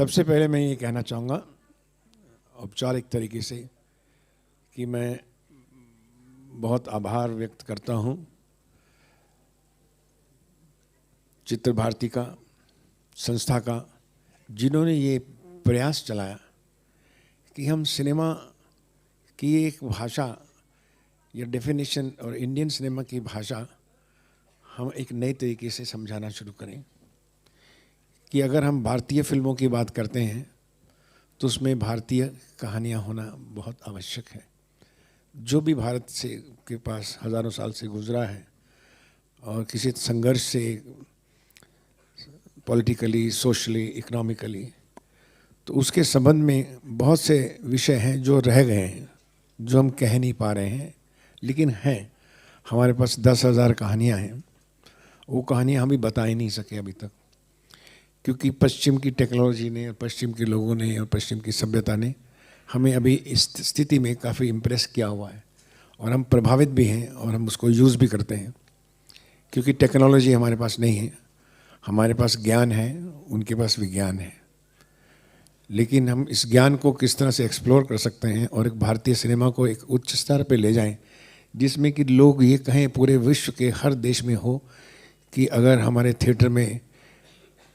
सबसे पहले मैं ये कहना चाहूँगा औपचारिक तरीके से कि मैं बहुत आभार व्यक्त करता हूँ चित्र भारती का, संस्था का, जिन्होंने ये प्रयास चलाया कि हम सिनेमा की एक भाषा या डेफिनेशन और इंडियन सिनेमा की भाषा हम एक नए तरीके से समझाना शुरू करें कि अगर हम भारतीय फिल्मों की बात करते हैं तो उसमें भारतीय कहानियाँ होना बहुत आवश्यक है। जो भी भारत से के पास हज़ारों साल से गुजरा है और किसी संघर्ष से पॉलिटिकली, सोशली, इकोनॉमिकली, तो उसके संबंध में बहुत से विषय हैं जो रह गए हैं, जो हम कह नहीं पा रहे हैं, लेकिन हैं। हमारे पास 10,000 कहानियाँ हैं, वो कहानियाँ हम भी बता ही नहीं सके अभी तक, क्योंकि पश्चिम की टेक्नोलॉजी ने, पश्चिम के लोगों ने और पश्चिम की सभ्यता ने हमें अभी इस स्थिति में काफ़ी इम्प्रेस किया हुआ है और हम प्रभावित भी हैं और हम उसको यूज़ भी करते हैं, क्योंकि टेक्नोलॉजी हमारे पास नहीं है, हमारे पास ज्ञान है, उनके पास विज्ञान है। लेकिन हम इस ज्ञान को किस तरह से एक्सप्लोर कर सकते हैं और एक भारतीय सिनेमा को एक उच्च स्तर पे ले जाएं, जिसमें कि लोग ये कहें पूरे विश्व के हर देश में हो कि अगर हमारे थिएटर में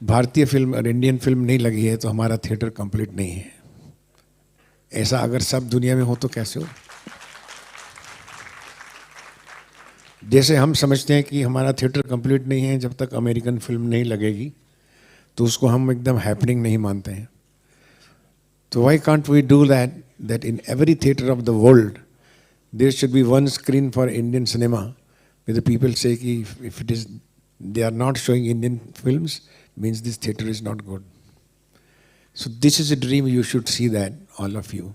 भारतीय फिल्म और इंडियन फिल्म नहीं लगी है तो हमारा थिएटर कंप्लीट नहीं है। ऐसा अगर सब दुनिया में हो तो कैसे हो? जैसे हम समझते हैं कि हमारा थिएटर कंप्लीट नहीं है जब तक अमेरिकन फिल्म नहीं लगेगी, तो उसको हम एकदम हैपनिंग नहीं मानते हैं। तो why can't we do that in every theater of the world there should be one screen for Indian cinema, where the people say कि if it is they are not showing Indian films, means this theater is not good. So this is a dream, you should see that, all of you.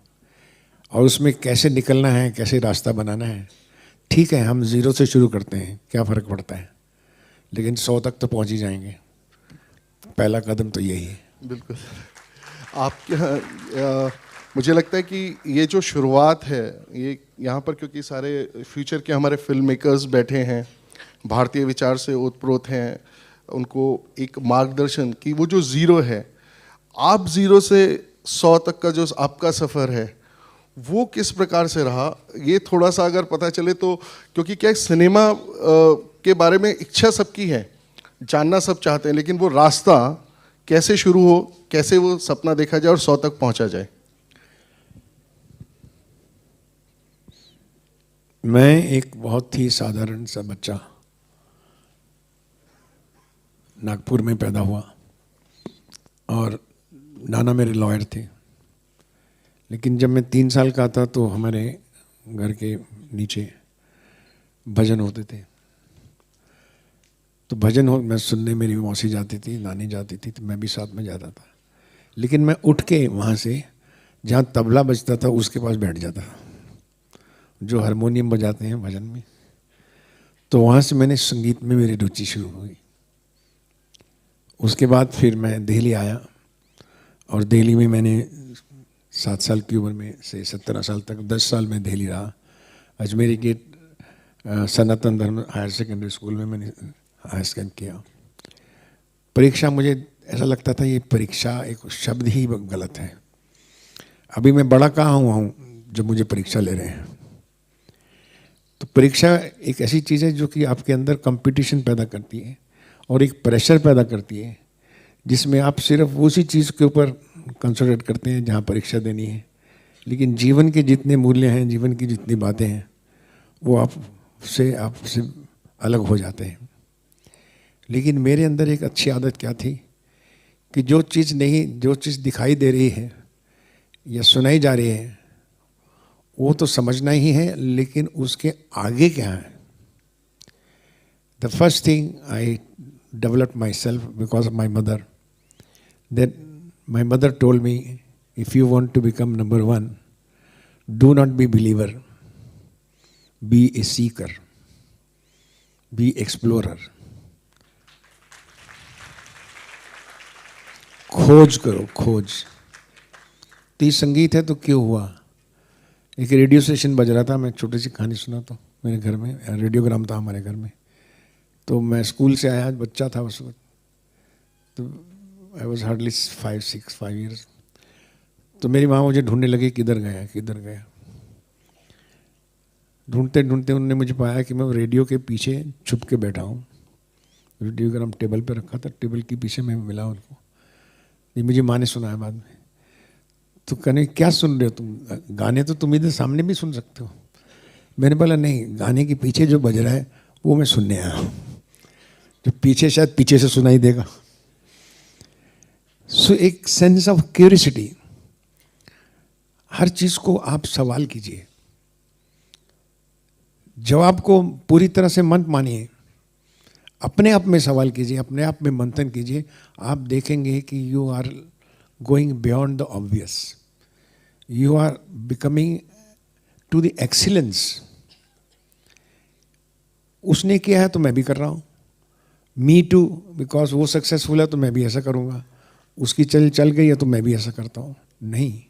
और उसमें कैसे निकलना है, कैसे रास्ता बनाना है। ठीक है, हम 0 से शुरू करते हैं, क्या फ़र्क पड़ता है, लेकिन 100 तक तो पहुंच ही जाएंगे। पहला कदम तो यही है। बिल्कुल। आप मुझे लगता है कि ये जो शुरुआत है, ये यहाँ पर क्योंकि सारे फ्यूचर के हमारे फिल्म मेकर्स बैठे हैं, भारतीय विचार से ओतप्रोत हैं, उनको एक मार्गदर्शन कि वो जो 0 है, आप 0 से 100 तक का जो आपका सफ़र है वो किस प्रकार से रहा, ये थोड़ा सा अगर पता चले तो। क्योंकि क्या सिनेमा के बारे में इच्छा सबकी है, जानना सब चाहते हैं, लेकिन वो रास्ता कैसे शुरू हो, कैसे वो सपना देखा जाए और 100 तक पहुंचा जाए। मैं एक बहुत ही साधारण सा बच्चा नागपुर में पैदा हुआ और नाना मेरे लॉयर थे। लेकिन जब मैं 3 साल का था तो हमारे घर के नीचे भजन होते थे, तो भजन हो मैं सुनने, मेरी मौसी जाती थी, नानी जाती थी, तो मैं भी साथ में जाता था। लेकिन मैं उठ के वहाँ से जहाँ तबला बजता था उसके पास बैठ जाता, जो हारमोनियम बजाते हैं भजन में। तो वहाँ से मैंने संगीत में मेरी रुचि शुरू हुई। उसके बाद फिर मैं दिल्ली आया और दिल्ली में मैंने 7 साल की उम्र में से 17 साल तक 10 साल में दिल्ली रहा। अजमेरी गेट सनातन धर्म हायर सेकेंडरी स्कूल में मैंने हायर सेकेंड किया। परीक्षा, मुझे ऐसा लगता था ये परीक्षा एक शब्द ही गलत है। अभी मैं बड़ा कहाँ हुआ हूँ जब मुझे परीक्षा ले रहे हैं। तो परीक्षा एक ऐसी चीज़ है जो कि आपके अंदर कंपटीशन पैदा करती है और एक प्रेशर पैदा करती है, जिसमें आप सिर्फ उसी चीज़ के ऊपर कंसंट्रेट करते हैं जहाँ परीक्षा देनी है। लेकिन जीवन के जितने मूल्य हैं, जीवन की जितनी बातें हैं, वो आपसे अलग हो जाते हैं। लेकिन मेरे अंदर एक अच्छी आदत क्या थी कि जो चीज़ दिखाई दे रही है या सुनाई जा रही है वो तो समझना ही है, लेकिन उसके आगे क्या है। The first thing I developed my self because of my mother, that my mother told me, if you want to become number 1, do not be believer, be a seeker, be explorer. खोज करो, खोज। तो ये संगीत है तो क्यों हुआ। एक रेडियो स्टेशन बज रहा था, मैं छोटी सी कहानी सुना तो मेरे घर में रेडियोग्राम था हमारे घर में। तो मैं स्कूल से आया, बच्चा था उस वक्त, तो आई वॉज हार्डली 5 ईयर्स। तो मेरी माँ मुझे ढूंढने लगी, किधर गया किधर गया। ढूंढते ढूंढते उन्होंने मुझे पाया कि मैं रेडियो के पीछे छुप के बैठा हूँ। रेडियोग्राम टेबल पे रखा था, टेबल के पीछे मैं मिला उनको। ये मुझे माँ ने सुनाया बाद में। तो कहने क्या सुन रहे हो तुम, गाने तो तुम इधर सामने भी सुन सकते हो। मैंने बोला नहीं, गाने के पीछे जो बज रहा है वो मैं सुनने आया हूँ, जो पीछे शायद पीछे से सुनाई देगा। सो एक सेंस ऑफ क्यूरियोसिटी, हर चीज को आप सवाल कीजिए, जवाब को पूरी तरह से मत मानिए, अपने आप में सवाल कीजिए, अपने आप में मंथन कीजिए। आप देखेंगे कि you are going beyond the obvious, you are becoming to the excellence. उसने किया है तो मैं भी कर रहा हूँ, मी टू, बिकॉज वो सक्सेसफुल है तो मैं भी ऐसा करूँगा। उसकी चल गई है तो मैं भी ऐसा करता हूँ। नहीं,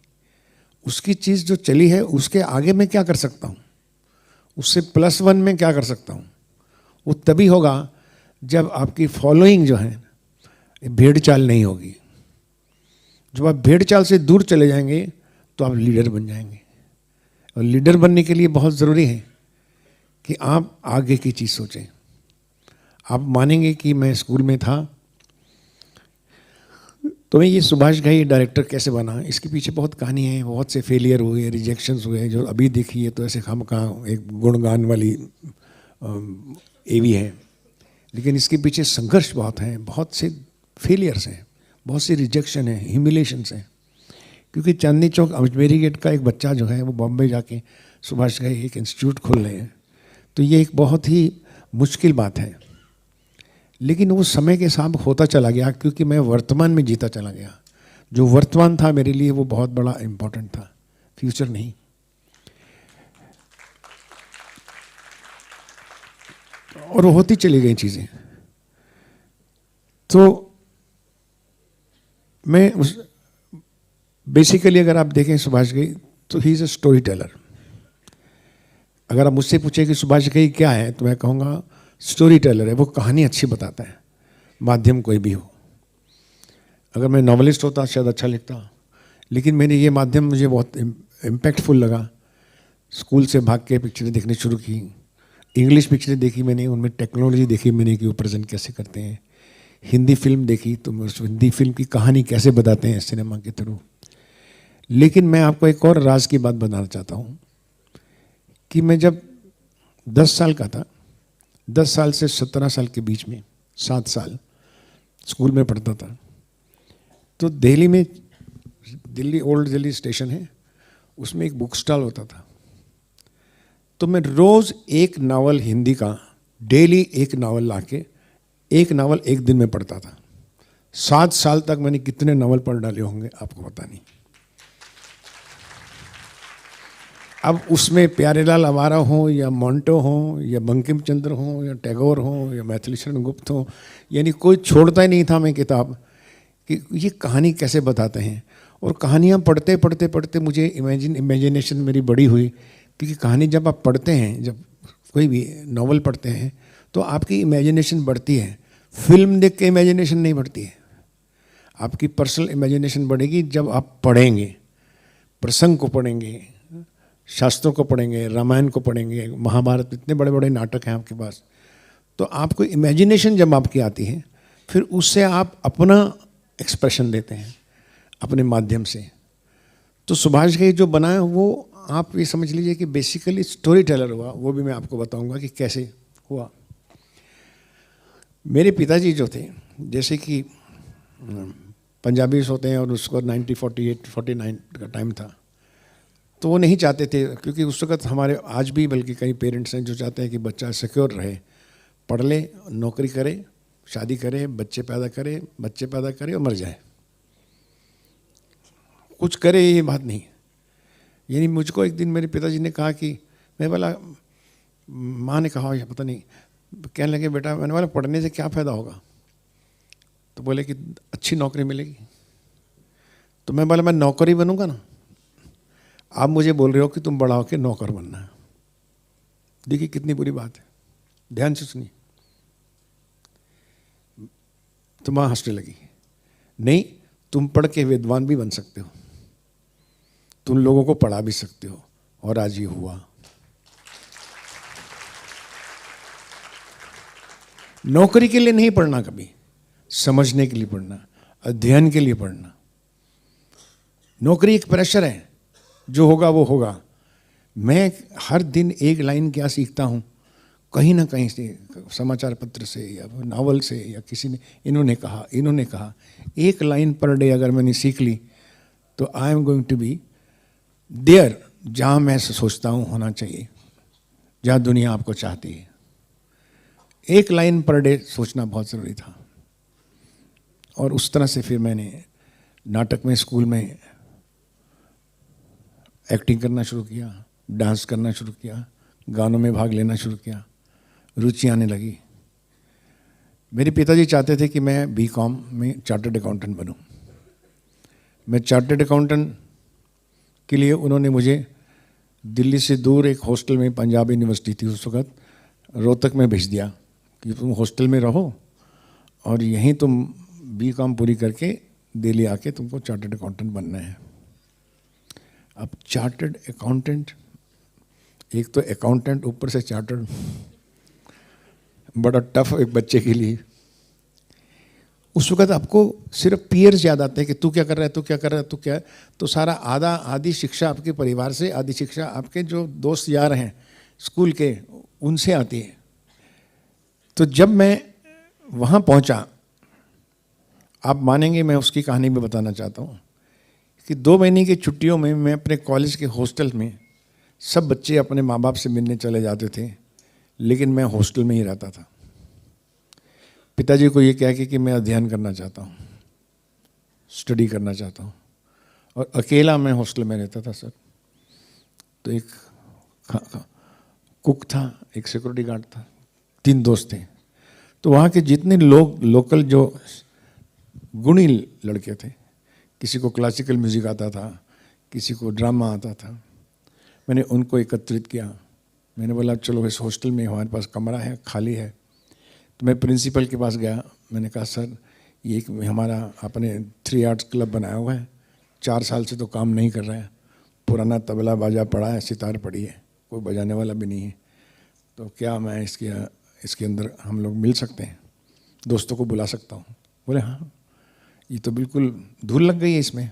उसकी चीज़ जो चली है उसके आगे मैं क्या कर सकता हूँ, उससे +1 में क्या कर सकता हूँ। वो तभी होगा जब आपकी फॉलोइंग जो है भेड़ चाल नहीं होगी। जब आप भेड़ चाल से दूर चले जाएंगे तो आप लीडर बन जाएंगे। और लीडर बनने के लिए बहुत ज़रूरी है कि आप आगे की चीज़ सोचें। आप मानेंगे कि मैं स्कूल में था तो मैं ये सुभाष घई डायरेक्टर कैसे बना, इसके पीछे बहुत कहानी है। बहुत से फेलियर हुए, रिजेक्शंस हुए, जो अभी देखिए तो ऐसे खामखा एक गुणगान वाली एवी है, लेकिन इसके पीछे संघर्ष बहुत है, बहुत से फेलियर्स हैं, बहुत सी रिजेक्शन है, ह्यूमिलेशंस हैं। क्योंकि चांदनी चौक अजमेरी गेट का एक बच्चा जो है वो बॉम्बे जाके सुभाष घई एक इंस्टीट्यूट खोल रहे हैं, तो ये एक बहुत ही मुश्किल बात है। लेकिन वो समय के साथ होता चला गया, क्योंकि मैं वर्तमान में जीता चला गया। जो वर्तमान था मेरे लिए वो बहुत बड़ा इम्पोर्टेंट था, फ्यूचर नहीं। और होती चली गई चीज़ें। तो मैं उस बेसिकली अगर आप देखें सुभाष घई तो he is a story teller. अगर आप मुझसे पूछे कि सुभाष घई क्या है तो मैं कहूँगा स्टोरी टेलर है। वो कहानी अच्छी बताता है, माध्यम कोई भी हो। अगर मैं नॉवलिस्ट होता शायद अच्छा लिखता, लेकिन मैंने ये माध्यम मुझे बहुत इम्पैक्टफुल लगा। स्कूल से भाग के पिक्चरें देखनी शुरू की, इंग्लिश पिक्चरें देखी मैंने, उनमें टेक्नोलॉजी देखी मैंने कि वो प्रेजेंट कैसे करते हैं। हिंदी फिल्म देखी तो मैं उस हिंदी फिल्म की कहानी कैसे बताते हैं सिनेमा के थ्रू। लेकिन मैं आपको एक और राज की बात बताना चाहता हूँ कि मैं जब 10 साल का था, 10 साल से 17 साल के बीच में 7 साल स्कूल में पढ़ता था, तो दिल्ली में, दिल्ली ओल्ड दिल्ली स्टेशन है, उसमें एक बुक स्टॉल होता था। तो मैं रोज़ एक नावल हिंदी का, डेली एक नावल लाके एक नावल एक दिन में पढ़ता था। 7 साल तक मैंने कितने नावल पढ़ डाले होंगे आपको पता नहीं। अब उसमें प्यारेलाल आवारा हो या मोंटो हो या बंकिम चंद्र हो या टैगोर हो या मैथिली शरण गुप्त हो, यानी कोई छोड़ता ही नहीं था मैं किताब कि ये कहानी कैसे बताते हैं। और कहानियाँ पढ़ते पढ़ते पढ़ते मुझे इमेजिनेशन मेरी बड़ी हुई, क्योंकि कहानी जब आप पढ़ते हैं, जब कोई भी नॉवल पढ़ते हैं तो आपकी इमेजिनेशन बढ़ती है। फिल्म देख के इमेजिनेशन नहीं बढ़ती है, आपकी पर्सनल इमेजिनेशन बढ़ेगी जब आप पढ़ेंगे, प्रसंग को पढ़ेंगे, शास्त्रों को पढ़ेंगे, रामायण को पढ़ेंगे, महाभारत, इतने बड़े बड़े नाटक हैं आपके पास। तो आपको इमेजिनेशन जब आपकी आती है, फिर उससे आप अपना एक्सप्रेशन देते हैं अपने माध्यम से। तो सुभाष घई जो बना है वो आप ये समझ लीजिए कि बेसिकली स्टोरी टेलर हुआ। वो भी मैं आपको बताऊंगा कि कैसे हुआ। मेरे पिताजी जो थे, जैसे कि पंजाबीज होते हैं और उसको 1948-49 का टाइम था, तो वो नहीं चाहते थे, क्योंकि उस वक्त हमारे आज भी बल्कि कई पेरेंट्स हैं जो चाहते हैं कि बच्चा सिक्योर रहे, पढ़ ले, नौकरी करे, शादी करे, बच्चे पैदा करे और मर जाए, कुछ करे, ये बात नहीं। यानी मुझको एक दिन मेरे पिताजी ने कहा कि, मैं बोला, माँ ने कहा या पता नहीं, कहने लगे बेटा, मैंने बोला पढ़ने से क्या फ़ायदा होगा? तो बोले कि अच्छी नौकरी मिलेगी। तो मैं बोला मैं नौकरी बनूंगा ना, आप मुझे बोल रहे हो कि तुम बड़ा होकर नौकर बनना है। देखिए कितनी बुरी बात है, ध्यान से सुनिए। तो माँ हंसने लगी, नहीं, तुम पढ़ के विद्वान भी बन सकते हो, तुम लोगों को पढ़ा भी सकते हो। और आज ये हुआ। नौकरी के लिए नहीं पढ़ना, कभी समझने के लिए पढ़ना, अध्ययन के लिए पढ़ना। नौकरी एक प्रेशर है, जो होगा वो होगा। मैं हर दिन एक लाइन क्या सीखता हूँ, कहीं ना कहीं से, समाचार पत्र से या नावल से, या किसी ने इन्होंने कहा, एक लाइन पर डे अगर मैंने सीख ली तो I am going to be there, जहाँ मैं सोचता हूँ होना चाहिए, जहाँ दुनिया आपको चाहती है। एक लाइन पर डे सोचना बहुत ज़रूरी था। और उस तरह से फिर मैंने नाटक में, स्कूल में एक्टिंग करना शुरू किया, डांस करना शुरू किया, गानों में भाग लेना शुरू किया, रुचि आने लगी। मेरे पिताजी चाहते थे कि मैं बीकॉम में चार्टर्ड अकाउंटेंट बनूं। मैं चार्टर्ड अकाउंटेंट के लिए उन्होंने मुझे दिल्ली से दूर एक हॉस्टल में, पंजाब यूनिवर्सिटी थी उस वक्त, रोहतक में भेज दिया कि तुम हॉस्टल में रहो और यहीं तुम बीकॉम पूरी करके दिल्ली आके तुमको चार्टर्ड अकाउंटेंट बनना है। अब चार्टर्ड अकाउंटेंट, एक तो अकाउंटेंट ऊपर से चार्टर्ड, बड़ा टफ एक बच्चे के लिए। उस वक्त आपको सिर्फ पीयर्स याद आते हैं कि तू क्या कर रहा है, तू क्या कर रहा है, तू क्या है। तो सारा आधी शिक्षा आपके परिवार से, आधी शिक्षा आपके जो दोस्त यार हैं स्कूल के, उनसे आती है। तो जब मैं वहाँ पहुँचा, आप मानेंगे, मैं उसकी कहानी भी बताना चाहता हूँ कि 2 महीने की छुट्टियों में मैं अपने कॉलेज के हॉस्टल में, सब बच्चे अपने माँ बाप से मिलने चले जाते थे, लेकिन मैं हॉस्टल में ही रहता था। पिताजी को ये कह के कि मैं अध्ययन करना चाहता हूँ, स्टडी करना चाहता हूँ, और अकेला मैं हॉस्टल में रहता था सर। तो एक कुक था, एक सिक्योरिटी गार्ड था, 3 दोस्त थे। तो वहाँ के जितने लोग, लोकल जो गुणी लड़के थे, किसी को क्लासिकल म्यूज़िक आता था, किसी को ड्रामा आता था, मैंने उनको एकत्रित किया। मैंने बोला चलो इस हॉस्टल में हमारे पास कमरा है, खाली है। तो मैं प्रिंसिपल के पास गया, मैंने कहा सर ये एक हमारा आपने 3 आर्ट्स क्लब बनाया हुआ है, 4 साल से तो काम नहीं कर रहा है, पुराना तबला बाजा पड़ा है, सितार पड़ी है, कोई बजाने वाला भी नहीं है, तो क्या मैं इसके अंदर हम लोग मिल सकते हैं, दोस्तों को बुला सकता हूँ? बोले हाँ, ये तो बिल्कुल धूल लग गई है इसमें।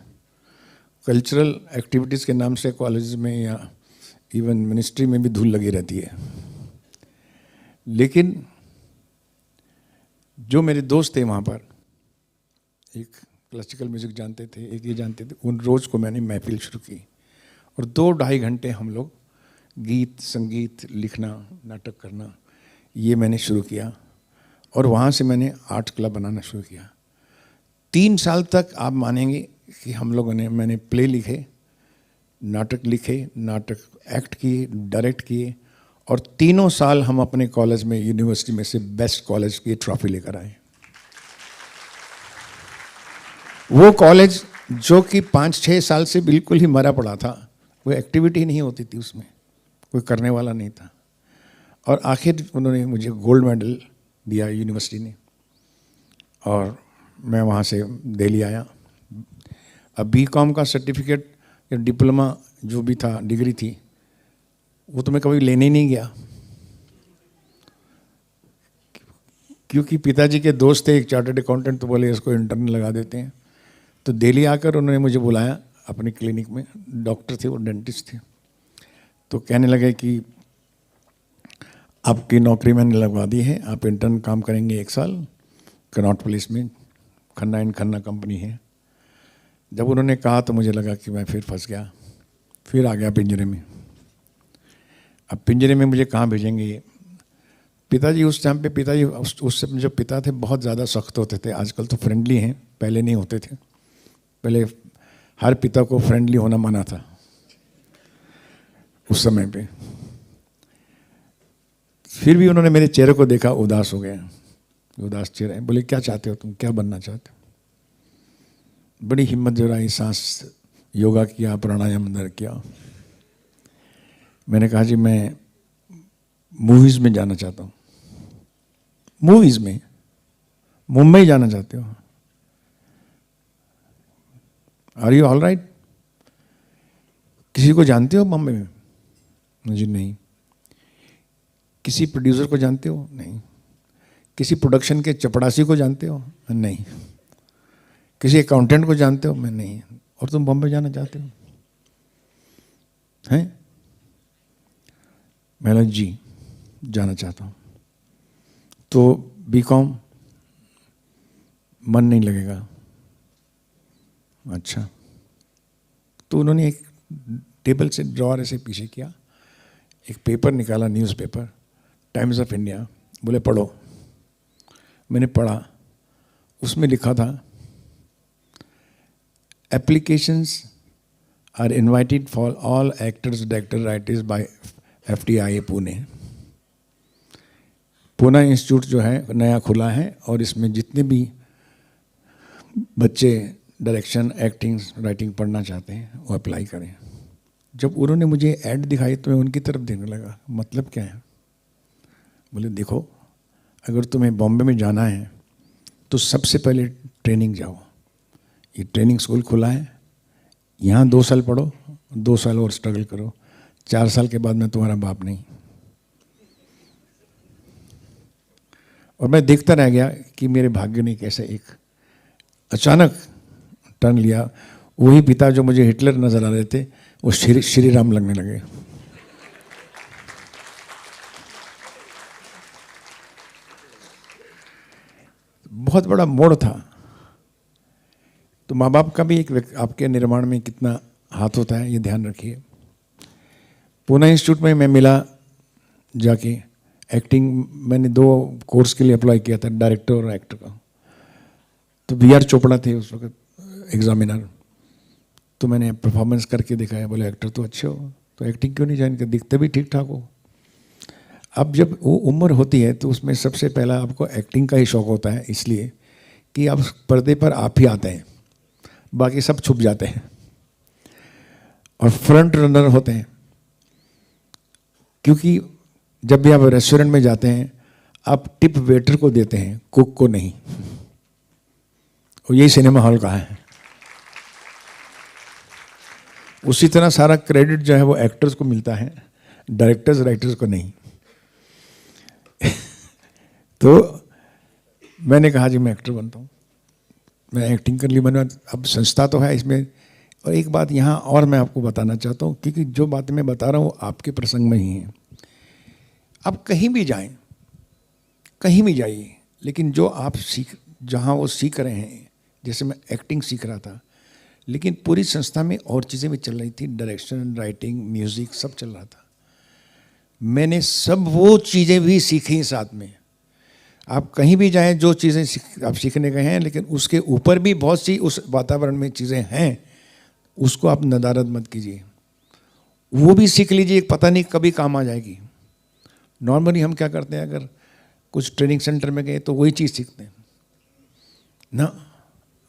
कल्चरल एक्टिविटीज़ के नाम से कॉलेज में या इवन मिनिस्ट्री में भी धूल लगी रहती है। लेकिन जो मेरे दोस्त थे वहाँ पर, एक क्लासिकल म्यूज़िक जानते थे, एक ये जानते थे, उन रोज़ को मैंने महफिल शुरू की और 2-2.5 घंटे हम लोग गीत, संगीत, लिखना, नाटक करना, ये मैंने शुरू किया। और वहाँ से मैंने आर्ट क्लब बनाना शुरू किया। 3 साल तक आप मानेंगे कि हम लोगों ने, मैंने प्ले लिखे, नाटक लिखे, नाटक एक्ट किए, डायरेक्ट किए, और 3 साल हम अपने कॉलेज में, यूनिवर्सिटी में से बेस्ट कॉलेज की ट्रॉफी लेकर आए। वो कॉलेज जो कि 5-6 साल से बिल्कुल ही मरा पड़ा था, कोई एक्टिविटी नहीं होती थी उसमें, कोई करने वाला नहीं था, और आखिर उन्होंने मुझे गोल्ड मेडल दिया यूनिवर्सिटी ने, और मैं वहाँ से दिल्ली आया। अब बीकॉम का सर्टिफिकेट या डिप्लोमा जो भी था, डिग्री थी, वो तो मैं कभी लेने ही नहीं गया, क्योंकि पिताजी के दोस्त थे एक चार्टर्ड अकाउंटेंट, तो बोले इसको इंटर्न लगा देते हैं। तो दिल्ली आकर उन्होंने मुझे बुलाया अपनी क्लिनिक में, डॉक्टर थे वो, डेंटिस्ट थे। तो कहने लगे कि आपकी नौकरी मैंने लगवा दी है, आप इंटर्न काम करेंगे 1 साल कनॉट पुलिस में, खन्ना एंड खन्ना कंपनी है। जब उन्होंने कहा तो मुझे लगा कि मैं फिर फंस गया, फिर आ गया पिंजरे में। अब पिंजरे में मुझे कहाँ भेजेंगे? पिताजी उस टाइम पे, पिताजी उस समय जो पिता थे बहुत ज़्यादा सख्त होते थे, आजकल तो फ्रेंडली हैं, पहले नहीं होते थे। पहले हर पिता को फ्रेंडली होना मना था उस समय पे। फिर भी उन्होंने मेरे चेहरे को देखा, उदास हो गए, उदास चेहरा है। बोले क्या चाहते हो तुम, क्या बनना चाहते हो? बड़ी हिम्मत जुटाई, सांस योगा किया, प्राणायाम अंदर किया। मैंने कहा जी मैं मूवीज़ में जाना चाहता हूँ। मूवीज़ में? मुंबई जाना चाहते हो? Are you all right? किसी को जानते हो बॉम्बे में? मुझे नहीं। किसी प्रोड्यूसर को जानते हो? नहीं। किसी प्रोडक्शन के चपड़ासी को जानते हो? नहीं। किसी अकाउंटेंट को जानते हो? मैं नहीं। और तुम बॉम्बे जाना चाहते हो? हैं? मैंने जी जाना चाहता हूँ। तो बीकॉम मन नहीं लगेगा। अच्छा। तो उन्होंने एक टेबल से ड्रॉअर ऐसे पीछे किया, एक पेपर निकाला, न्यूज़पेपर, टाइम्स ऑफ इंडिया, बोले पढ़ो। मैंने पढ़ा, उसमें लिखा था applications are invited for all actors, director, writers by FTIA Pune. Poona institute जो है नया खुला है और इसमें जितने भी बच्चे डायरेक्शन, एक्टिंग, राइटिंग पढ़ना चाहते हैं वो अप्लाई करें। जब उन्होंने मुझे ऐड दिखाई तो मैं उनकी तरफ देखने लगा, मतलब क्या है? बोले देखो, अगर तुम्हें बॉम्बे में जाना है तो सबसे पहले ट्रेनिंग जाओ। ये ट्रेनिंग स्कूल खुला है, यहाँ 2 साल पढ़ो, 2 साल और स्ट्रगल करो, 4 साल के बाद मैं तुम्हारा बाप नहीं। और मैं देखता रह गया कि मेरे भाग्य ने कैसे एक अचानक टर्न लिया। वही पिता जो मुझे हिटलर नजर आ रहे थे वो श्री राम लगने लगे। बहुत बड़ा मोड़ था। तो माँ बाप का भी एक आपके निर्माण में कितना हाथ होता है ये ध्यान रखिए। पूना इंस्टीट्यूट में मैं मिला जाके, एक्टिंग मैंने 2 कोर्स के लिए अप्लाई किया था, डायरेक्टर और एक्टर का। तो VR चोपड़ा थे उस वक्त एग्जामिनर। तो मैंने परफॉर्मेंस करके दिखाया, बोले एक्टर तो अच्छे हो, तो एक्टिंग क्यों नहीं ज्वाइन कर? दिखते भी ठीक ठाक हो। अब जब वो उम्र होती है तो उसमें सबसे पहला आपको एक्टिंग का ही शौक होता है, इसलिए कि आप पर्दे पर आप ही आते हैं, बाकी सब छुप जाते हैं और फ्रंट रनर होते हैं। क्योंकि जब भी आप रेस्टोरेंट में जाते हैं आप टिप वेटर को देते हैं, कुक को नहीं। और यही सिनेमा हॉल का है। उसी तरह सारा क्रेडिट जो है वो एक्टर्स को मिलता है, डायरेक्टर्स, राइटर्स को नहीं। तो मैंने कहा जी मैं एक्टर बनता हूँ, मैं एक्टिंग कर ली। मैंने अब संस्था तो है इसमें। और एक बात यहाँ और मैं आपको बताना चाहता हूँ, क्योंकि जो बातें मैं बता रहा हूँ आपके प्रसंग में ही है। आप कहीं भी जाएं, कहीं भी जाइए, लेकिन जो आप जहाँ वो सीख रहे हैं, जैसे मैं एक्टिंग सीख रहा था, लेकिन पूरी संस्था में और चीज़ें भी चल रही थी, डायरेक्शन, राइटिंग, म्यूज़िक, सब चल रहा था। मैंने सब वो चीज़ें भी सीखी साथ में। आप कहीं भी जाएं, जो चीज़ें आप सीखने गए हैं, लेकिन उसके ऊपर भी बहुत सी उस वातावरण में चीज़ें हैं, उसको आप नदारद मत कीजिए, वो भी सीख लीजिए। पता नहीं कभी काम आ जाएगी। नॉर्मली हम क्या करते हैं, अगर कुछ ट्रेनिंग सेंटर में गए तो वही चीज़ सीखते हैं ना।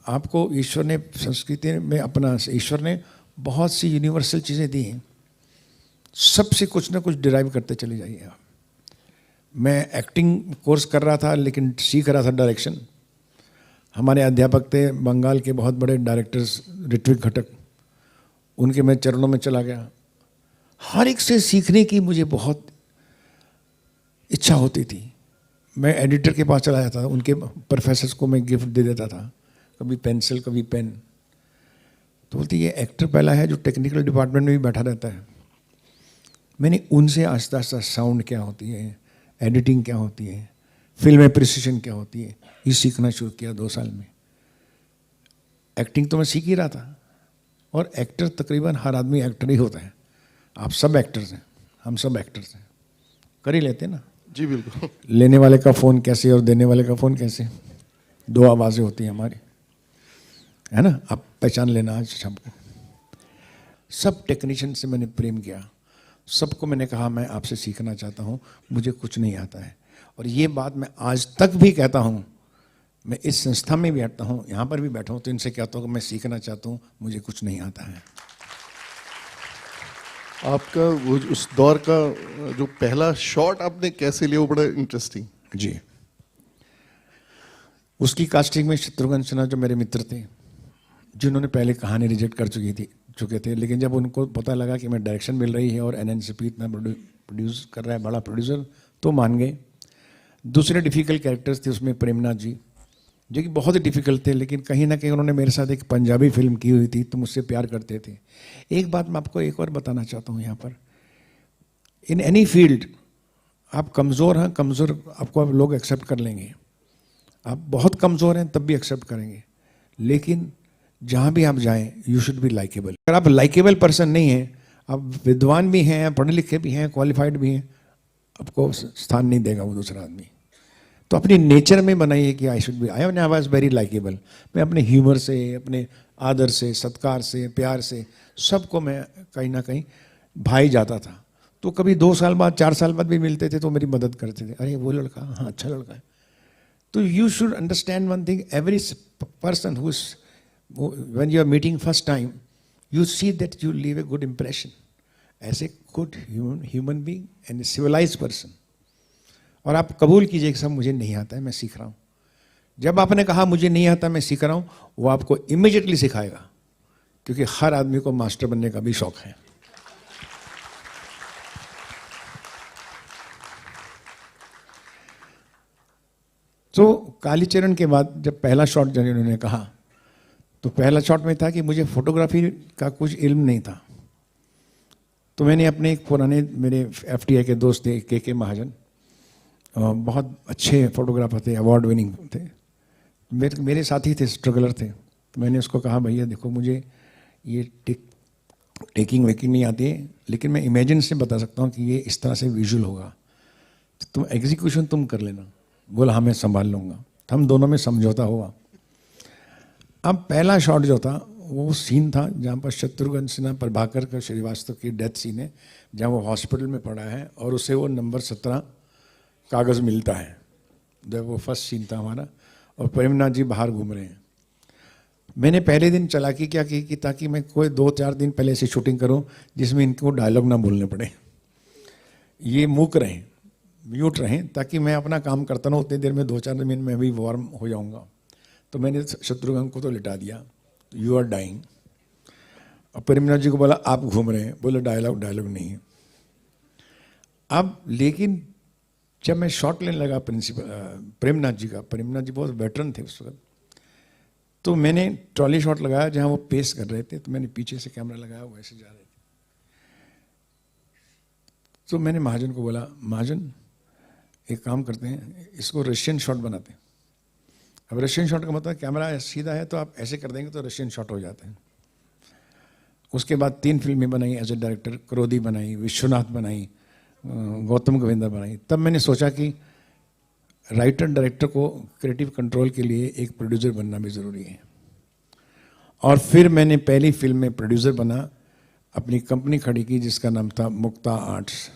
आपको ईश्वर ने संस्कृति में अपना, ईश्वर ने बहुत सी यूनिवर्सल चीज़ें दी हैं, सबसे कुछ ना कुछ डिराइव करते चले जाइए आप। मैं एक्टिंग कोर्स कर रहा था लेकिन सीख रहा था डायरेक्शन। हमारे अध्यापक थे बंगाल के बहुत बड़े डायरेक्टर्स, ऋत्विक घटक, उनके मैं चरणों में चला गया। हर एक से सीखने की मुझे बहुत इच्छा होती थी। मैं एडिटर के पास चला जाता था, उनके प्रोफेसर्स को मैं गिफ्ट दे देता था, कभी पेंसिल, कभी पेन। तो बोलते ये एक्टर पहला है जो टेक्निकल डिपार्टमेंट में भी बैठा रहता है। मैंने उनसे आस्ता आस्ता साउंड क्या होती है, एडिटिंग क्या होती है, फिल्म एप्रिसिएशन क्या होती है, ये सीखना शुरू किया 2 साल में। एक्टिंग तो मैं सीख ही रहा था, और एक्टर तकरीबन हर आदमी एक्टर ही होता है। आप सब एक्टर्स हैं, हम सब एक्टर्स हैं, कर ही लेते हैं ना। जी बिल्कुल। लेने वाले का फ़ोन कैसे और देने वाले का फ़ोन कैसे, 2 आवाज़ें होती हैं हमारी, है ना। आप पहचान लेना आज शाम को। सब टेक्नीशियन से मैंने प्रेम किया, सबको मैंने कहा मैं आपसे सीखना चाहता हूँ, मुझे कुछ नहीं आता है। और ये बात मैं आज तक भी कहता हूँ। मैं इस संस्था में भी बैठता हूँ, यहाँ पर भी बैठा हूँ, तो इनसे कहता हूँ कि मैं सीखना चाहता हूँ, मुझे कुछ नहीं आता है। आपका वो उस दौर का जो पहला शॉट आपने कैसे लिया, वो बड़ा इंटरेस्टिंग। जी, उसकी कास्टिंग में शत्रुघ्न सिन्हा जो मेरे मित्र थे, जिन्होंने पहले कहानी रिजेक्ट कर चुके थे, लेकिन जब उनको पता लगा कि मैं डायरेक्शन मिल रही है और एनएनसीपी इतना प्रोड्यूस कर रहा है, बड़ा प्रोड्यूसर, तो मान गए। दूसरे डिफ़िकल्ट कैरेक्टर्स थे उसमें प्रेमनाथ जी, जो कि बहुत ही डिफ़िकल्ट थे, लेकिन कहीं ना कहीं उन्होंने मेरे साथ एक पंजाबी फिल्म की हुई थी तो मुझसे प्यार करते थे। एक बात मैं आपको एक और बताना चाहता हूँ यहाँ पर, इन एनी फील्ड आप कमज़ोर हैं, कमज़ोर आपको आप लोग एक्सेप्ट कर लेंगे, आप बहुत कमज़ोर हैं तब भी एक्सेप्ट करेंगे, लेकिन जहाँ भी आप जाएं यू शुड बी लाइकेबल। अगर आप लाइकेबल पर्सन नहीं हैं, आप विद्वान भी हैं, पढ़े लिखे भी हैं, क्वालिफाइड भी हैं, आपको स्थान नहीं देगा वो दूसरा आदमी। तो अपनी नेचर में बनाइए कि I should be, I was very likeable. मैं अपने ह्यूमर से, अपने आदर से, सत्कार से, प्यार से सबको मैं कहीं ना कहीं भाई जाता था। तो कभी 2 साल बाद, 4 साल बाद भी मिलते थे तो मेरी मदद करते थे, अरे वो लड़का, हाँ अच्छा लड़का है। तो you should understand one thing, every person who is, when you are meeting first time, you see that you leave a good impression as a good human being and a civilised person. और आप कबूल कीजिए कि सब मुझे नहीं आता है, मैं सीख रहा हूँ। जब आपने कहा मुझे नहीं आता, मैं सीख रहा हूँ, वो आपको इमीडिएटली सिखाएगा, क्योंकि हर आदमी को मास्टर बनने का भी शौक है। तो कालीचरण के बाद जब पहला शॉट जब उन्होंने कहा, तो पहला शॉट में था कि मुझे फोटोग्राफी का कुछ इल्म नहीं था। तो मैंने अपने एक पुराने मेरे एफटीआई के दोस्त थे के महाजन, बहुत अच्छे फोटोग्राफर थे, अवार्ड विनिंग थे, मेरे साथी थे, स्ट्रगलर थे। तो मैंने उसको कहा, भैया देखो मुझे ये टेकिंग वेकिंग नहीं आती है, लेकिन मैं इमेजिन से बता सकता हूँ कि ये इस तरह से विजुअल होगा, तो तुम एग्जीक्यूशन तुम कर लेना। बोला हाँ मैं संभाल लूँगा। तो हम दोनों में समझौता हुआ। अब पहला शॉट जो था वो सीन था जहाँ पर शत्रुघ्न सिन्हा प्रभाकर का श्रीवास्तव की डेथ सीन है, जहाँ वो हॉस्पिटल में पड़ा है और उसे वो नंबर 17 कागज़ मिलता है। जब वो फर्स्ट सीन था हमारा, और प्रेमनाथ जी बाहर घूम रहे हैं। मैंने पहले दिन चालाकी क्या की कि ताकि मैं कोई 2-4 दिन पहले से शूटिंग करूं जिसमें इनको डायलॉग ना बोलने पड़े, ये मूक रहें, म्यूट रहें, ताकि मैं अपना काम करता रहूं। उतनी देर में 2-4 दिन में भी वार्म हो जाऊंगा। तो मैंने शत्रुघ्न को तो लिटा दिया, यू आर डाइंग। और प्रेमनाथ जी को बोला आप घूम रहे हैं, बोले डायलॉग नहीं है। अब लेकिन जब मैं शॉट लेने लगा प्रेमनाथ जी का, प्रेमनाथ जी बहुत वेटरन थे उस वक्त, तो मैंने ट्रॉली शॉट लगाया जहाँ वो पेश कर रहे थे, तो मैंने पीछे से कैमरा लगाया, वो ऐसे जा रहे थे। तो मैंने महाजन को बोला, महाजन एक काम करते हैं, इसको रशियन शॉट बनाते हैं। अब रशियन शॉट का मतलब कैमरा सीधा है तो आप ऐसे कर देंगे तो रशियन शॉट हो जाते हैं। उसके बाद 3 फिल्में बनाई एज ए डायरेक्टर, क्रोधी बनाई, विश्वनाथ बनाई, गौतम गोविंदा बनाई। तब मैंने सोचा कि राइटर डायरेक्टर को क्रिएटिव कंट्रोल के लिए एक प्रोड्यूसर बनना भी ज़रूरी है। और फिर मैंने पहली फिल्म में प्रोड्यूसर बना, अपनी कंपनी खड़ी की जिसका नाम था मुक्ता आर्ट्स।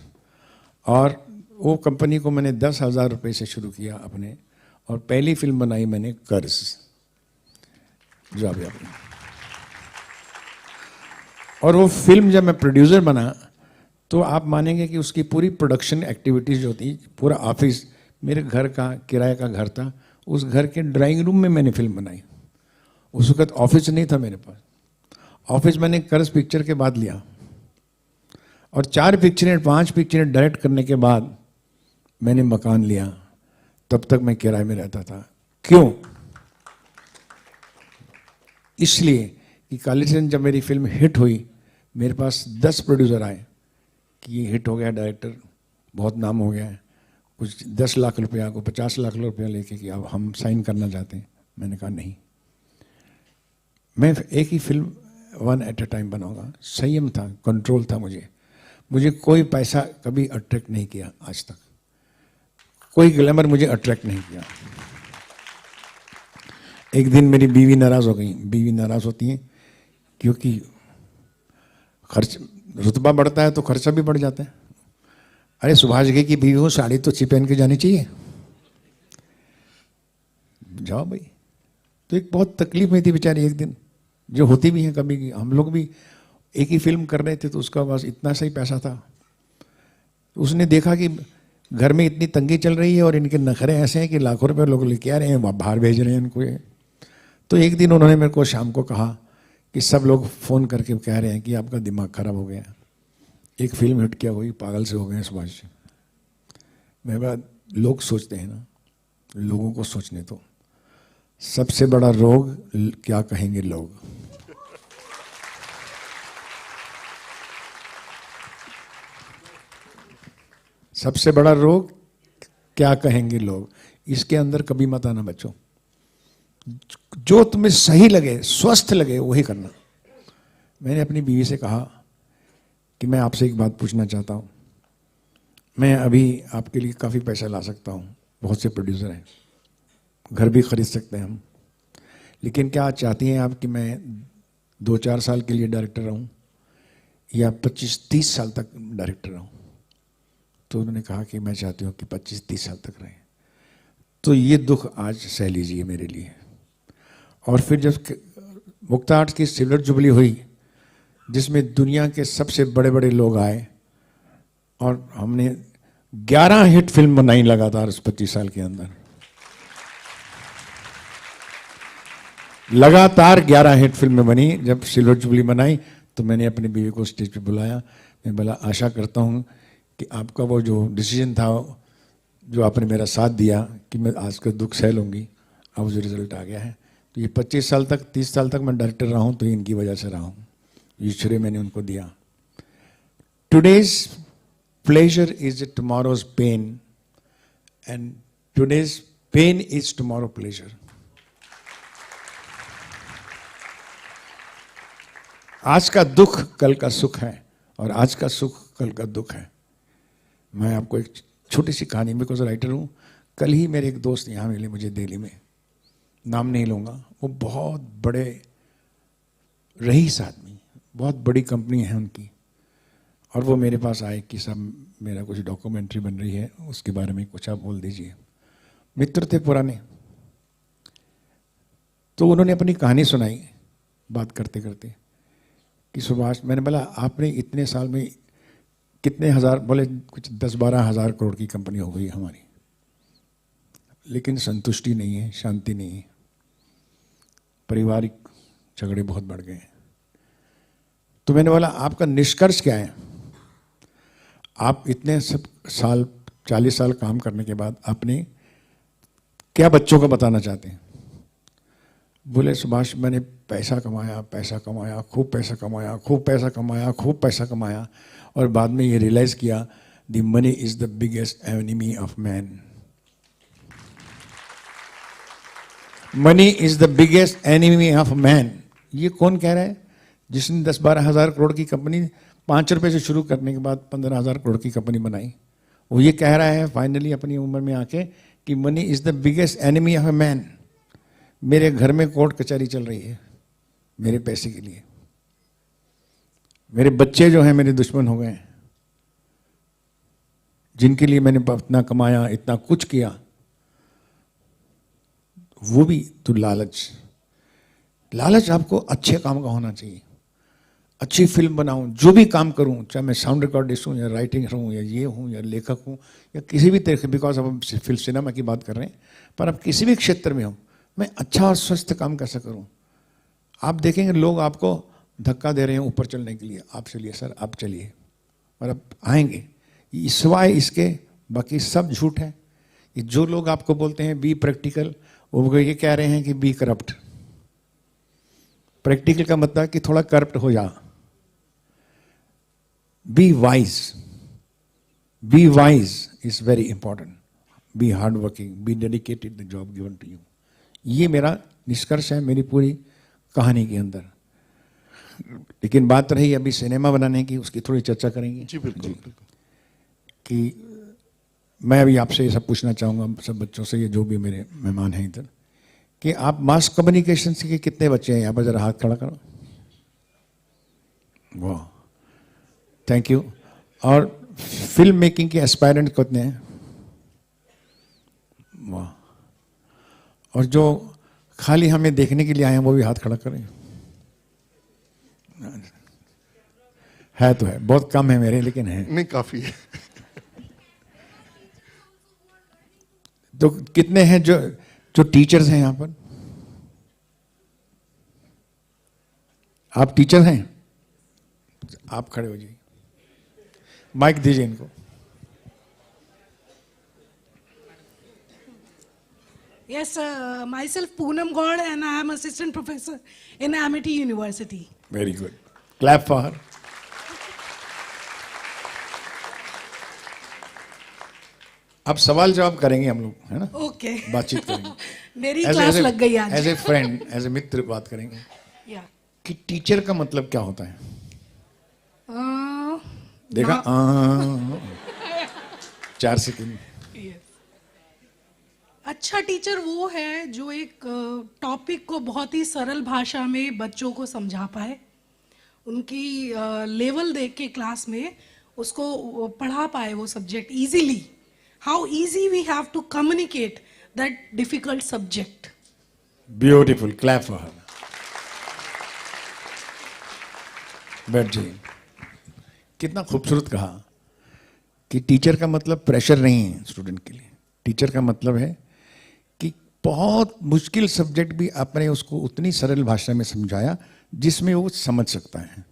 और वो कंपनी को मैंने 10,000 रुपये से शुरू किया अपने, और पहली फिल्म बनाई मैंने कर्ज, जो अभी आपने। और वो फिल्म जब मैं प्रोड्यूसर बना तो आप मानेंगे कि उसकी पूरी प्रोडक्शन एक्टिविटीज़ जो थी, पूरा ऑफिस मेरे घर का किराए का घर था, उस घर के ड्राइंग रूम में मैंने फिल्म बनाई। उस वक्त ऑफिस नहीं था मेरे पास। ऑफिस मैंने कर्ज पिक्चर के बाद लिया, और 4 पिक्चरें 5 पिक्चरें डायरेक्ट करने के बाद मैंने मकान लिया। तब तक मैं किराए में रहता था। क्यों? इसलिए कि कालीचरण जब मेरी फिल्म हिट हुई, मेरे पास 10 प्रोड्यूसर आए कि ये हिट हो गया, डायरेक्टर बहुत नाम हो गया है, कुछ 10 लाख रुपया को 50 लाख रुपया लेके कि अब हम साइन करना चाहते हैं। मैंने कहा नहीं, मैं एक ही फिल्म 1 एट अ टाइम बनाऊंगा। संयम था, कंट्रोल था मुझे कोई पैसा कभी अट्रैक्ट नहीं किया आज तक, कोई ग्लैमर मुझे अट्रैक्ट नहीं किया। एक दिन मेरी बीवी नाराज़ हो गई। बीवी नाराज़ होती हैं क्योंकि खर्च, रुतबा बढ़ता है तो खर्चा भी बढ़ जाता है। अरे सुभाष घई की बीवी हो, साड़ी तो अच्छी पहन के जानी चाहिए, जाओ भाई। तो एक बहुत तकलीफ में थी बेचारी एक दिन, जो होती भी है कभी। हम लोग भी एक ही फिल्म कर रहे थे तो उसका बस इतना सही पैसा था। तो उसने देखा कि घर में इतनी तंगी चल रही है और इनके नखरे ऐसे हैं कि लाखों रुपए लोग लेके आ रहे हैं, बाहर भेज रहे हैं इनको। तो एक दिन उन्होंने मेरे को शाम को कहा कि सब लोग फ़ोन करके कह रहे हैं कि आपका दिमाग खराब हो गया, एक फिल्म हिट क्या हुई, पागल से हो गए सुभाष जी। मेरे बात लोग सोचते हैं ना, लोगों को सोचने तो सबसे बड़ा रोग क्या कहेंगे लोग। सबसे बड़ा रोग क्या कहेंगे लोग, इसके अंदर कभी मत आना बच्चों। जो तुम्हें सही लगे, स्वस्थ लगे, वही करना। मैंने अपनी बीवी से कहा कि मैं आपसे एक बात पूछना चाहता हूँ, मैं अभी आपके लिए काफ़ी पैसा ला सकता हूँ, बहुत से प्रोड्यूसर हैं, घर भी खरीद सकते हैं हम, लेकिन क्या चाहती हैं आप कि मैं 2-4 साल के लिए डायरेक्टर रहूं या 25-30 साल तक डायरेक्टर रहूं? तो उन्होंने कहा कि मैं चाहती हूं कि 25-30 साल तक रहें। तो ये दुख आज सह लीजिए मेरे लिए। और फिर जब मुक्ता आर्ट्स की सिल्वर जुबली हुई, जिसमें दुनिया के सबसे बड़े बड़े लोग आए और हमने 11 हिट फिल्म बनाई लगातार उस 25 साल के अंदर, लगातार 11 हिट फिल्में बनी। जब सिल्वर जुबली बनाई तो मैंने अपनी बीवी को स्टेज पे बुलाया, मैं बोला आशा करता हूँ कि आपका वो जो डिसीजन था, जो आपने मेरा साथ दिया कि मैं आज का दुख सह लूँगी, अब जो रिजल्ट आ गया है। तो ये 25 साल तक, 30 साल तक मैं डायरेक्टर रहा हूँ तो इनकी वजह से रहा हूँ, ये श्रेय मैंने उनको दिया। Today's pleasure is tomorrow's pain and today's pain is tomorrow pleasure. आज का दुख कल का सुख है और आज का सुख कल का दुख है। मैं आपको एक छोटी सी कहानी, बिकॉज राइटर हूँ। कल ही मेरे एक दोस्त यहाँ मिले मुझे दिल्ली में, नाम नहीं लूँगा, वो बहुत बड़े रईस आदमी, बहुत बड़ी कंपनी है उनकी, और वो मेरे पास आए कि साहब मेरा कुछ डॉक्यूमेंट्री बन रही है, उसके बारे में कुछ आप बोल दीजिए। मित्र थे पुराने, तो उन्होंने अपनी कहानी सुनाई बात करते करते कि सुभाष, मैंने बोला आपने इतने साल में कितने हजार, बोले कुछ 10-12 हज़ार करोड़ की कंपनी हो गई हमारी, लेकिन संतुष्टि नहीं है, शांति नहीं है, पारिवारिक झगड़े बहुत बढ़ गए हैं। तो मैंने बोला आपका निष्कर्ष क्या है? आप इतने सब साल, 40 साल काम करने के बाद आपने क्या बच्चों को बताना चाहते हैं? बोले सुभाष, मैंने पैसा कमाया, पैसा कमाया, खूब पैसा कमाया, खूब पैसा कमाया, खूब पैसा कमाया, और बाद में ये रियलाइज किया the money is the biggest enemy of man. Money is the biggest enemy of man. ये कौन कह रहा है? जिसने 10-12 हज़ार करोड़ की कंपनी 5 रुपए से शुरू करने के बाद 15,000 करोड़ की कंपनी बनाई, वो ये कह रहा है फाइनली अपनी उम्र में आके कि money is the biggest enemy of a man. मेरे घर में कोर्ट कचहरी चल रही है मेरे पैसे के लिए, मेरे बच्चे जो हैं मेरे दुश्मन हो गए, जिनके लिए मैंने इतना कमाया, इतना कुछ किया, वो भी तो लालच। लालच आपको अच्छे काम का होना चाहिए। अच्छी फिल्म बनाऊं, जो भी काम करूं, चाहे मैं साउंड रिकॉर्डिस्ट हूं या राइटिंग हूं या ये हूं या लेखक हूं या किसी भी तरह, बिकॉज अब हम फिल्म सिनेमा की बात कर रहे हैं, पर अब किसी भी क्षेत्र में हो, मैं अच्छा और स्वस्थ काम कैसा करूं। आप देखेंगे लोग आपको धक्का दे रहे हैं ऊपर चलने के लिए, आप चलिए सर, आप चलिए, और अब आएंगे। सिवाय इसके बाकी सब झूठ है। ये जो लोग आपको बोलते हैं बी प्रैक्टिकल, वो ये कह रहे हैं कि बी करप्ट। प्रैक्टिकल का मतलब कि थोड़ा करप्ट हो जा। Be wise, be wise is very important. Be hard working, be dedicated the job given to you. ये मेरा निष्कर्ष है मेरी पूरी कहानी के अंदर। लेकिन बात रही अभी सिनेमा बनाने की, उसकी थोड़ी चर्चा करेंगे। जी बिल्कुल, बिल्कुल। कि मैं अभी आपसे ये सब पूछना चाहूँगा सब बच्चों से, ये जो भी मेरे मेहमान हैं इधर, कि आप मास कम्युनिकेशन के कितने बच्चे हैं यहाँ पर? जरा हाथ खड़ा करो। वाह, थैंक यू। और फिल्म मेकिंग के एस्पायरेंट कितने हैं? वाह। और जो खाली हमें देखने के लिए आए हैं वो भी हाथ खड़ा करें। है तो है, बहुत कम है मेरे, लेकिन है। नहीं, काफी है। तो कितने हैं जो जो टीचर्स हैं यहाँ पर? आप टीचर हैं? आप खड़े हो जाइए, माइक दीजिए इनको। Yes, myself Poonam Gaur and I am assistant professor in Amity University. Very good, clap for हर। अब सवाल जवाब करेंगे हम लोग, है ना? Okay. बातचीत करेंगे। मेरी क्लास लग गई आज। As a friend, as a मित्र बात करेंगे Yeah. कि टीचर का मतलब क्या होता है। Uh, देखा? now- 4 second. Yes. अच्छा टीचर वो है जो एक टॉपिक को बहुत ही सरल भाषा में बच्चों को समझा पाए, उनकी लेवल देख के क्लास में उसको पढ़ा पाए वो subject easily. How easy we have to communicate that difficult subject. Beautiful, clap for her. बैठ जाइए। कितना खूबसूरत कहा कि टीचर का मतलब प्रेशर नहीं है स्टूडेंट के लिए। टीचर का मतलब है कि बहुत मुश्किल सब्जेक्ट भी आपने उसको उतनी सरल भाषा में समझाया जिसमें वो समझ सकता है।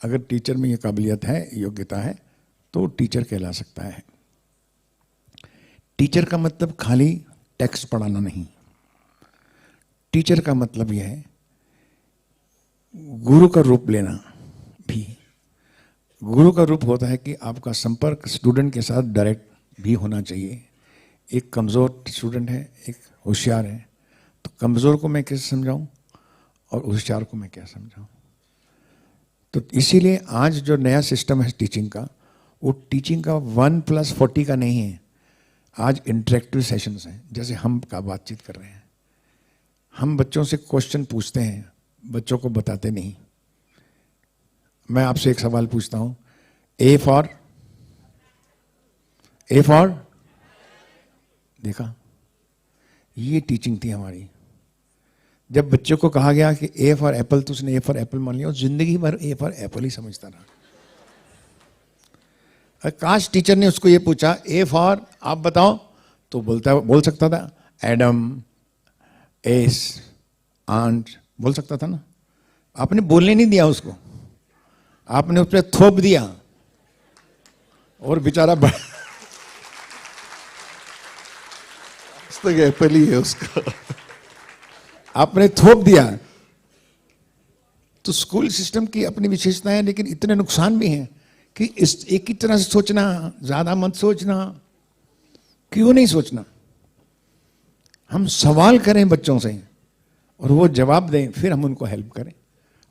अगर टीचर में ये काबिलियत है, योग्यता है, तो टीचर कहला सकता है। टीचर का मतलब खाली टेक्स्ट पढ़ाना नहीं। टीचर का मतलब यह है गुरु का रूप लेना भी। गुरु का रूप होता है कि आपका संपर्क स्टूडेंट के साथ डायरेक्ट भी होना चाहिए। एक कमज़ोर स्टूडेंट है, एक होशियार है, तो कमज़ोर को मैं कैसे समझाऊं और होशियार को मैं क्या समझाऊं। तो इसीलिए आज जो नया सिस्टम है टीचिंग का, वो टीचिंग का 1+40 का नहीं है। आज इंटरेक्टिव सेशंस हैं, जैसे हम का बातचीत कर रहे हैं। हम बच्चों से क्वेश्चन पूछते हैं, बच्चों को बताते नहीं। मैं आपसे एक सवाल पूछता हूं, ए फॉर देखा, ये टीचिंग थी हमारी। जब बच्चों को कहा गया कि ए फॉर एप्पल, तो उसने ए फॉर एप्पल मान लिया और जिंदगी भर ए फॉर एप्पल ही समझता रहा। काश टीचर ने उसको ये पूछा ए फॉर आप बताओ, तो बोल सकता था एडम, एस, आंट, बोल सकता था ना। आपने बोलने नहीं दिया उसको, आपने उस पर थोप दिया और बेचारा एप्पल ही है उसका। आपने थोप दिया। तो स्कूल सिस्टम की अपनी विशेषताएं हैं, लेकिन इतने नुकसान भी हैं कि इस एक ही तरह से सोचना, ज्यादा मत सोचना। क्यों नहीं सोचना? हम सवाल करें बच्चों से और वो जवाब दें, फिर हम उनको हेल्प करें।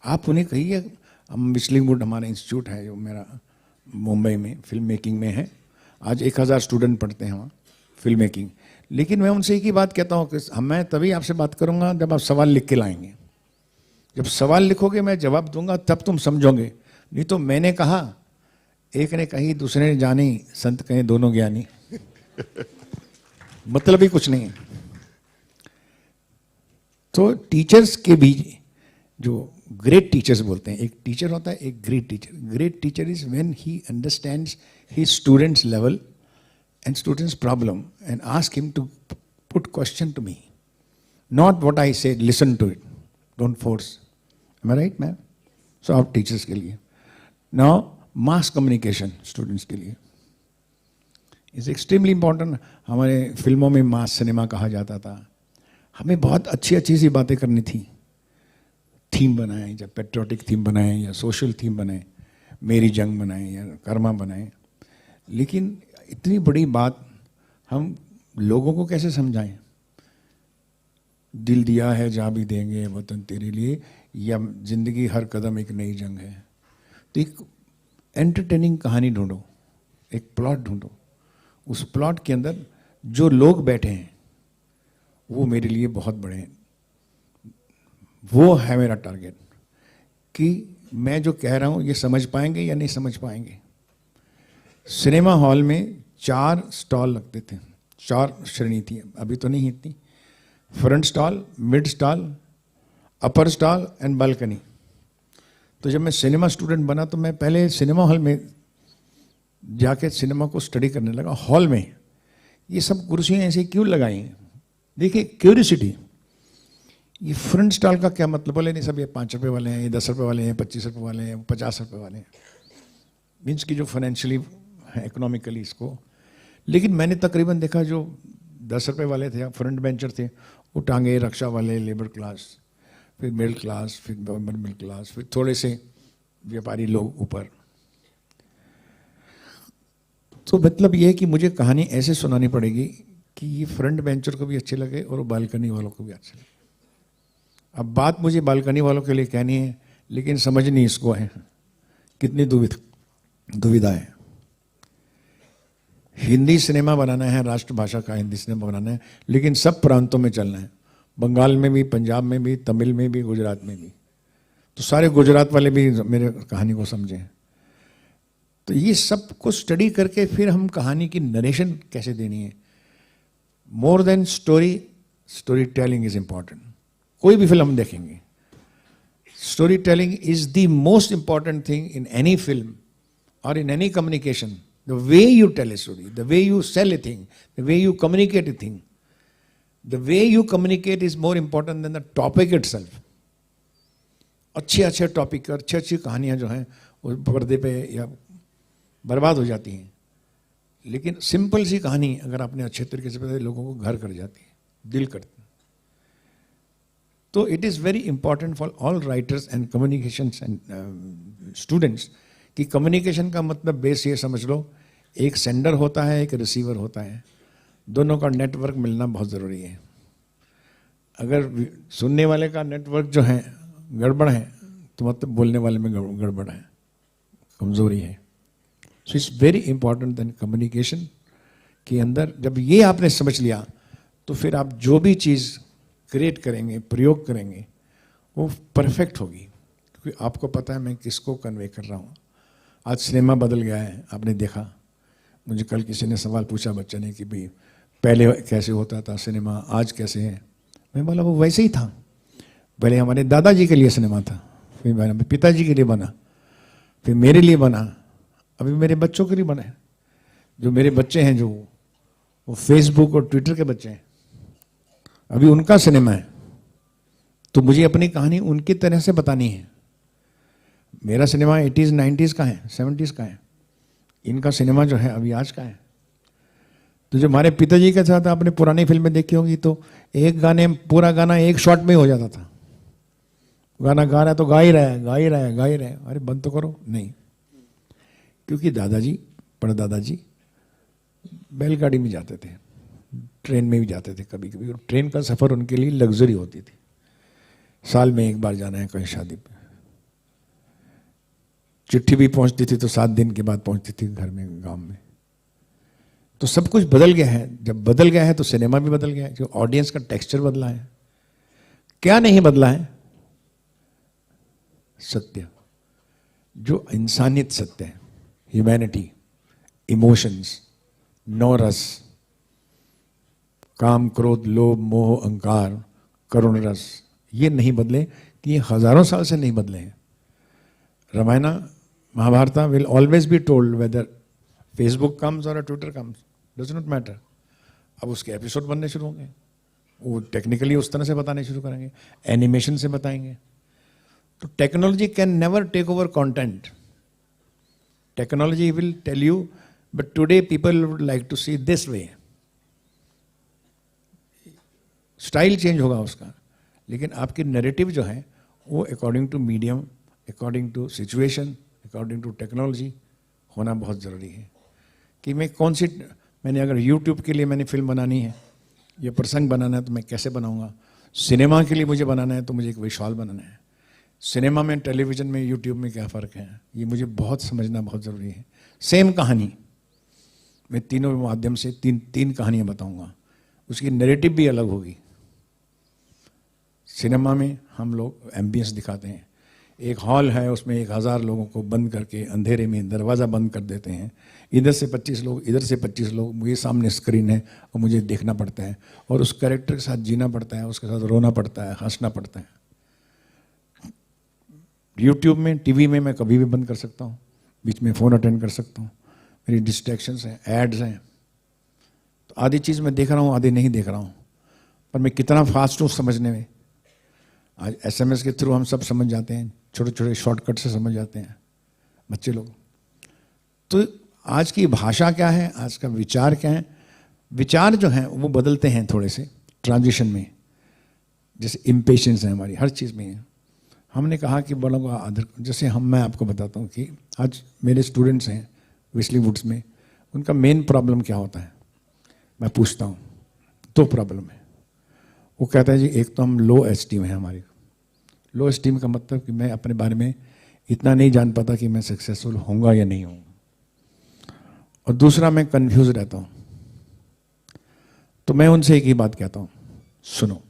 आप उन्हें कहिए, हम मिशलिंगवुड हमारा इंस्टीट्यूट है जो मेरा मुंबई में फिल्म मेकिंग में है। आज 1000 स्टूडेंट पढ़ते हैं वहाँ फिल्म मेकिंग। लेकिन मैं उनसे एक ही बात कहता हूँ कि मैं तभी आपसे बात करूँगा जब आप सवाल लिख के लाएंगे। जब सवाल लिखोगे मैं जवाब दूंगा, तब तुम समझोगे। नहीं तो मैंने कहा, एक ने कही, दूसरे ने जानी, संत कहें दोनों ज्ञानी। मतलब ही कुछ नहीं है। तो टीचर्स के भी जो ग्रेट टीचर्स बोलते हैं, एक टीचर होता है, एक great teacher. Great teacher is when he understands his students level and students problem and ask him to put question to me, not what I say, listen to it, don't force. Am I right, ma'am? So आप teachers के लिए now mass communication students के लिए is extremely important. हमारे फिल्मों में मास cinema कहा जाता था। हमें बहुत अच्छी सी बातें करनी थी। थीम बनाए, या पेट्रियोटिक थीम बनाए, या सोशल थीम बनाए, मेरी जंग बनाए, या कर्मा बनाए। लेकिन इतनी बड़ी बात हम लोगों को कैसे समझाएं? दिल दिया है जा भी देंगे वतन तेरे लिए, या जिंदगी हर कदम एक नई जंग है। तो एक एंटरटेनिंग कहानी ढूंढो, एक प्लॉट ढूंढो। उस प्लॉट के अंदर जो लोग बैठे हैं वो मेरे लिए बहुत बड़े हैं। वो है मेरा टारगेट कि मैं जो कह रहा हूं ये समझ पाएंगे या नहीं समझ पाएंगे। सिनेमा हॉल में 4 स्टॉल लगते थे, 4 श्रेणी थी, अभी तो नहीं इतनी। Front stall, mid stall, upper stall and balcony. तो जब मैं सिनेमा स्टूडेंट बना तो मैं पहले सिनेमा हॉल में जाके सिनेमा को स्टडी करने लगा। हॉल में ये सब कुर्सियाँ ऐसे क्यों लगाई? देखिए क्यूरियोसिटी। ये फ्रंट स्टॉल का क्या मतलब? बोले नहीं सब ये 5 रुपए वाले हैं, ये 10 रुपए वाले हैं, 25 रुपए वाले हैं, 50 रुपए वाले हैं, मीन्स की जो फाइनेंशियली है इकोनॉमिकली इसको। लेकिन मैंने तकरीबन देखा जो 10 रुपए वाले थे, फ्रंट बेंचर थे, वो टांगे रक्षा वाले, लेबर क्लास, फिर मिडिल क्लास, फिर गवर्नमेंट मिडिल क्लास, फिर थोड़े से व्यापारी लोग ऊपर। तो मतलब ये है कि मुझे कहानी ऐसे सुनानी पड़ेगी कि ये फ्रंट बेंचर को भी अच्छे लगे और बालकनी वालों को भी अच्छे लगे। अब बात मुझे बालकनी वालों के लिए कहनी है, लेकिन समझनी इसको है। कितनी दुविधा है। हिंदी सिनेमा बनाना है, राष्ट्रभाषा का हिंदी सिनेमा बनाना है, लेकिन सब प्रांतों में चलना है, बंगाल में भी, पंजाब में भी, तमिल में भी, गुजरात में भी। तो सारे गुजरात वाले भी मेरे कहानी को समझें। तो ये सब को स्टडी करके फिर हम कहानी की नरेशन कैसे देनी है। More than story telling is important. कोई भी फिल्म देखेंगे, story telling is the most important thing in any film और in any communication. The way you tell a story, the way you sell a thing, the way you communicate a thing, the way you communicate is more important than the topic itself. अच्छे topic और अच्छी कहानियां जो हैं वो पर्दे पे या बर्बाद हो जाती हैं, लेकिन सिंपल सी कहानी अगर आपने अच्छे तरीके से बताई, लोगों को घर कर जाती है, दिल करती है। तो it is very important for all writers and communications and students कि कम्युनिकेशन का मतलब बेस ये समझ लो, एक सेंडर होता है, एक रिसीवर होता है, दोनों का नेटवर्क मिलना बहुत ज़रूरी है। अगर सुनने वाले का नेटवर्क जो है गड़बड़ है तो मतलब बोलने वाले में गड़बड़ है, कमज़ोरी है। So it's very important than communication के अंदर जब ये आपने समझ लिया तो फिर आप जो भी चीज़ क्रिएट करेंगे, प्रयोग करेंगे, वो परफेक्ट होगी, क्योंकि आपको पता है मैं किसको कन्वे कर रहा हूँ। आज सिनेमा बदल गया है, आपने देखा। मुझे कल किसी ने सवाल पूछा बच्चे ने कि भाई पहले कैसे होता था सिनेमा, आज कैसे है। मैं बोला वो वैसे ही था। पहले हमारे दादाजी के लिए सिनेमा था, फिर मेरे पिताजी के लिए बना, फिर मेरे लिए बना, अभी मेरे बच्चों के लिए बना है। जो मेरे बच्चे हैं जो वो फेसबुक और ट्विटर के बच्चे हैं, अभी उनका सिनेमा है। तो मुझे अपनी कहानी उनकी तरह से बतानी है। मेरा सिनेमा 80s 90s का है, 70s का है, इनका सिनेमा जो है अभी आज का है। तो जो हमारे पिताजी के साथ आपने पुरानी फिल्में देखी होंगी तो एक गाने पूरा गाना एक शॉट में हो जाता था। गाना गा रहा है तो गा ही रहा है, गा ही रहा है, गा ही रहा है, अरे बंद तो करो, नहीं। क्योंकि दादाजी, परदादाजी बैलगाड़ी में जाते थे, ट्रेन में भी जाते थे कभी कभी, और ट्रेन का सफ़र उनके लिए लग्जरी होती थी। साल में एक बार जाना है कहीं शादी पे। चिट्ठी भी पहुंचती थी तो 7 दिन के बाद पहुंचती थी घर में, गांव में। तो सब कुछ बदल गया है। जब बदल गया है तो सिनेमा भी बदल गया है, जो ऑडियंस का टेक्सचर बदला है। क्या नहीं बदला है? सत्य, जो इंसानियत सत्य है, ह्यूमैनिटी, इमोशंस, नौरस, काम, क्रोध, लोभ, मोह, अहंकार, करुण रस, ये नहीं बदले कि ये हजारों साल से नहीं बदले हैं। Ramayana, Mahabharata will always be told whether Facebook comes और Twitter comes, does not matter. अब उसके एपिसोड बनने शुरू होंगे, वो टेक्निकली उस तरह से बताने शुरू करेंगे, एनिमेशन से बताएंगे। तो technology can never take over content. Technology will tell you, but today people would like to see this way. Style change होगा उसका, लेकिन आपकी नैरेटिव जो है वो according to medium, according to situation, according to technology होना बहुत ज़रूरी है। कि मैं कौन सी, मैंने अगर यूट्यूब के लिए मैंने फिल्म बनानी है या प्रसंग बनाना है तो मैं कैसे बनाऊंगा। सिनेमा के लिए मुझे बनाना है तो मुझे एक विशाल बनाना है। सिनेमा में, टेलीविज़न में, यूट्यूब में क्या फ़र्क है, ये मुझे बहुत समझना बहुत ज़रूरी है। सेम कहानी मैं तीनों माध्यम से तीन कहानियाँ बताऊँगा, उसकी नैरेटिव भी अलग होगी। सिनेमा में हम लोग एम्बियंस दिखाते हैं, एक हॉल है उसमें 1000 लोगों को बंद करके अंधेरे में दरवाज़ा बंद कर देते हैं, इधर से 25 लोग, इधर से 25 लोग, मुझे सामने स्क्रीन है और मुझे देखना पड़ता है और उस कैरेक्टर के साथ जीना पड़ता है, उसके साथ रोना पड़ता है, हंसना पड़ता है। यूट्यूब में, टीवी में मैं कभी भी बंद कर सकता हूँ, बीच में फ़ोन अटेंड कर सकता हूँ, मेरी डिस्ट्रैक्शंस हैं, एड्स हैं। तो आधी चीज़ मैं देख रहा हूँ, आधी नहीं देख रहा हूँ, पर मैं कितना फास्ट हूँ समझने में। आज SMS के थ्रू हम सब समझ जाते हैं, छोटे छोटे शॉर्टकट से समझ जाते हैं बच्चे लोग। तो आज की भाषा क्या है, आज का विचार क्या है? विचार जो हैं वो बदलते हैं थोड़े से ट्रांजिशन में। जैसे इम्पेशेंस है हमारी हर चीज़ में है। हमने कहा कि बड़ों का आदर, जैसे मैं आपको बताता हूँ कि आज मेरे स्टूडेंट्स हैं वेस्ली वुड्स में, उनका मेन प्रॉब्लम क्या होता है? मैं पूछता हूँ, 2 प्रॉब्लम है। वो कहता है जी एक तो हम लो एस्टीम है हमारी। लो एस्टीम का मतलब कि मैं अपने बारे में इतना नहीं जान पाता कि मैं सक्सेसफुल होऊंगा या नहीं होऊंगा। और दूसरा, मैं कंफ्यूज रहता हूँ। तो मैं उनसे एक ही बात कहता हूँ, सुनो,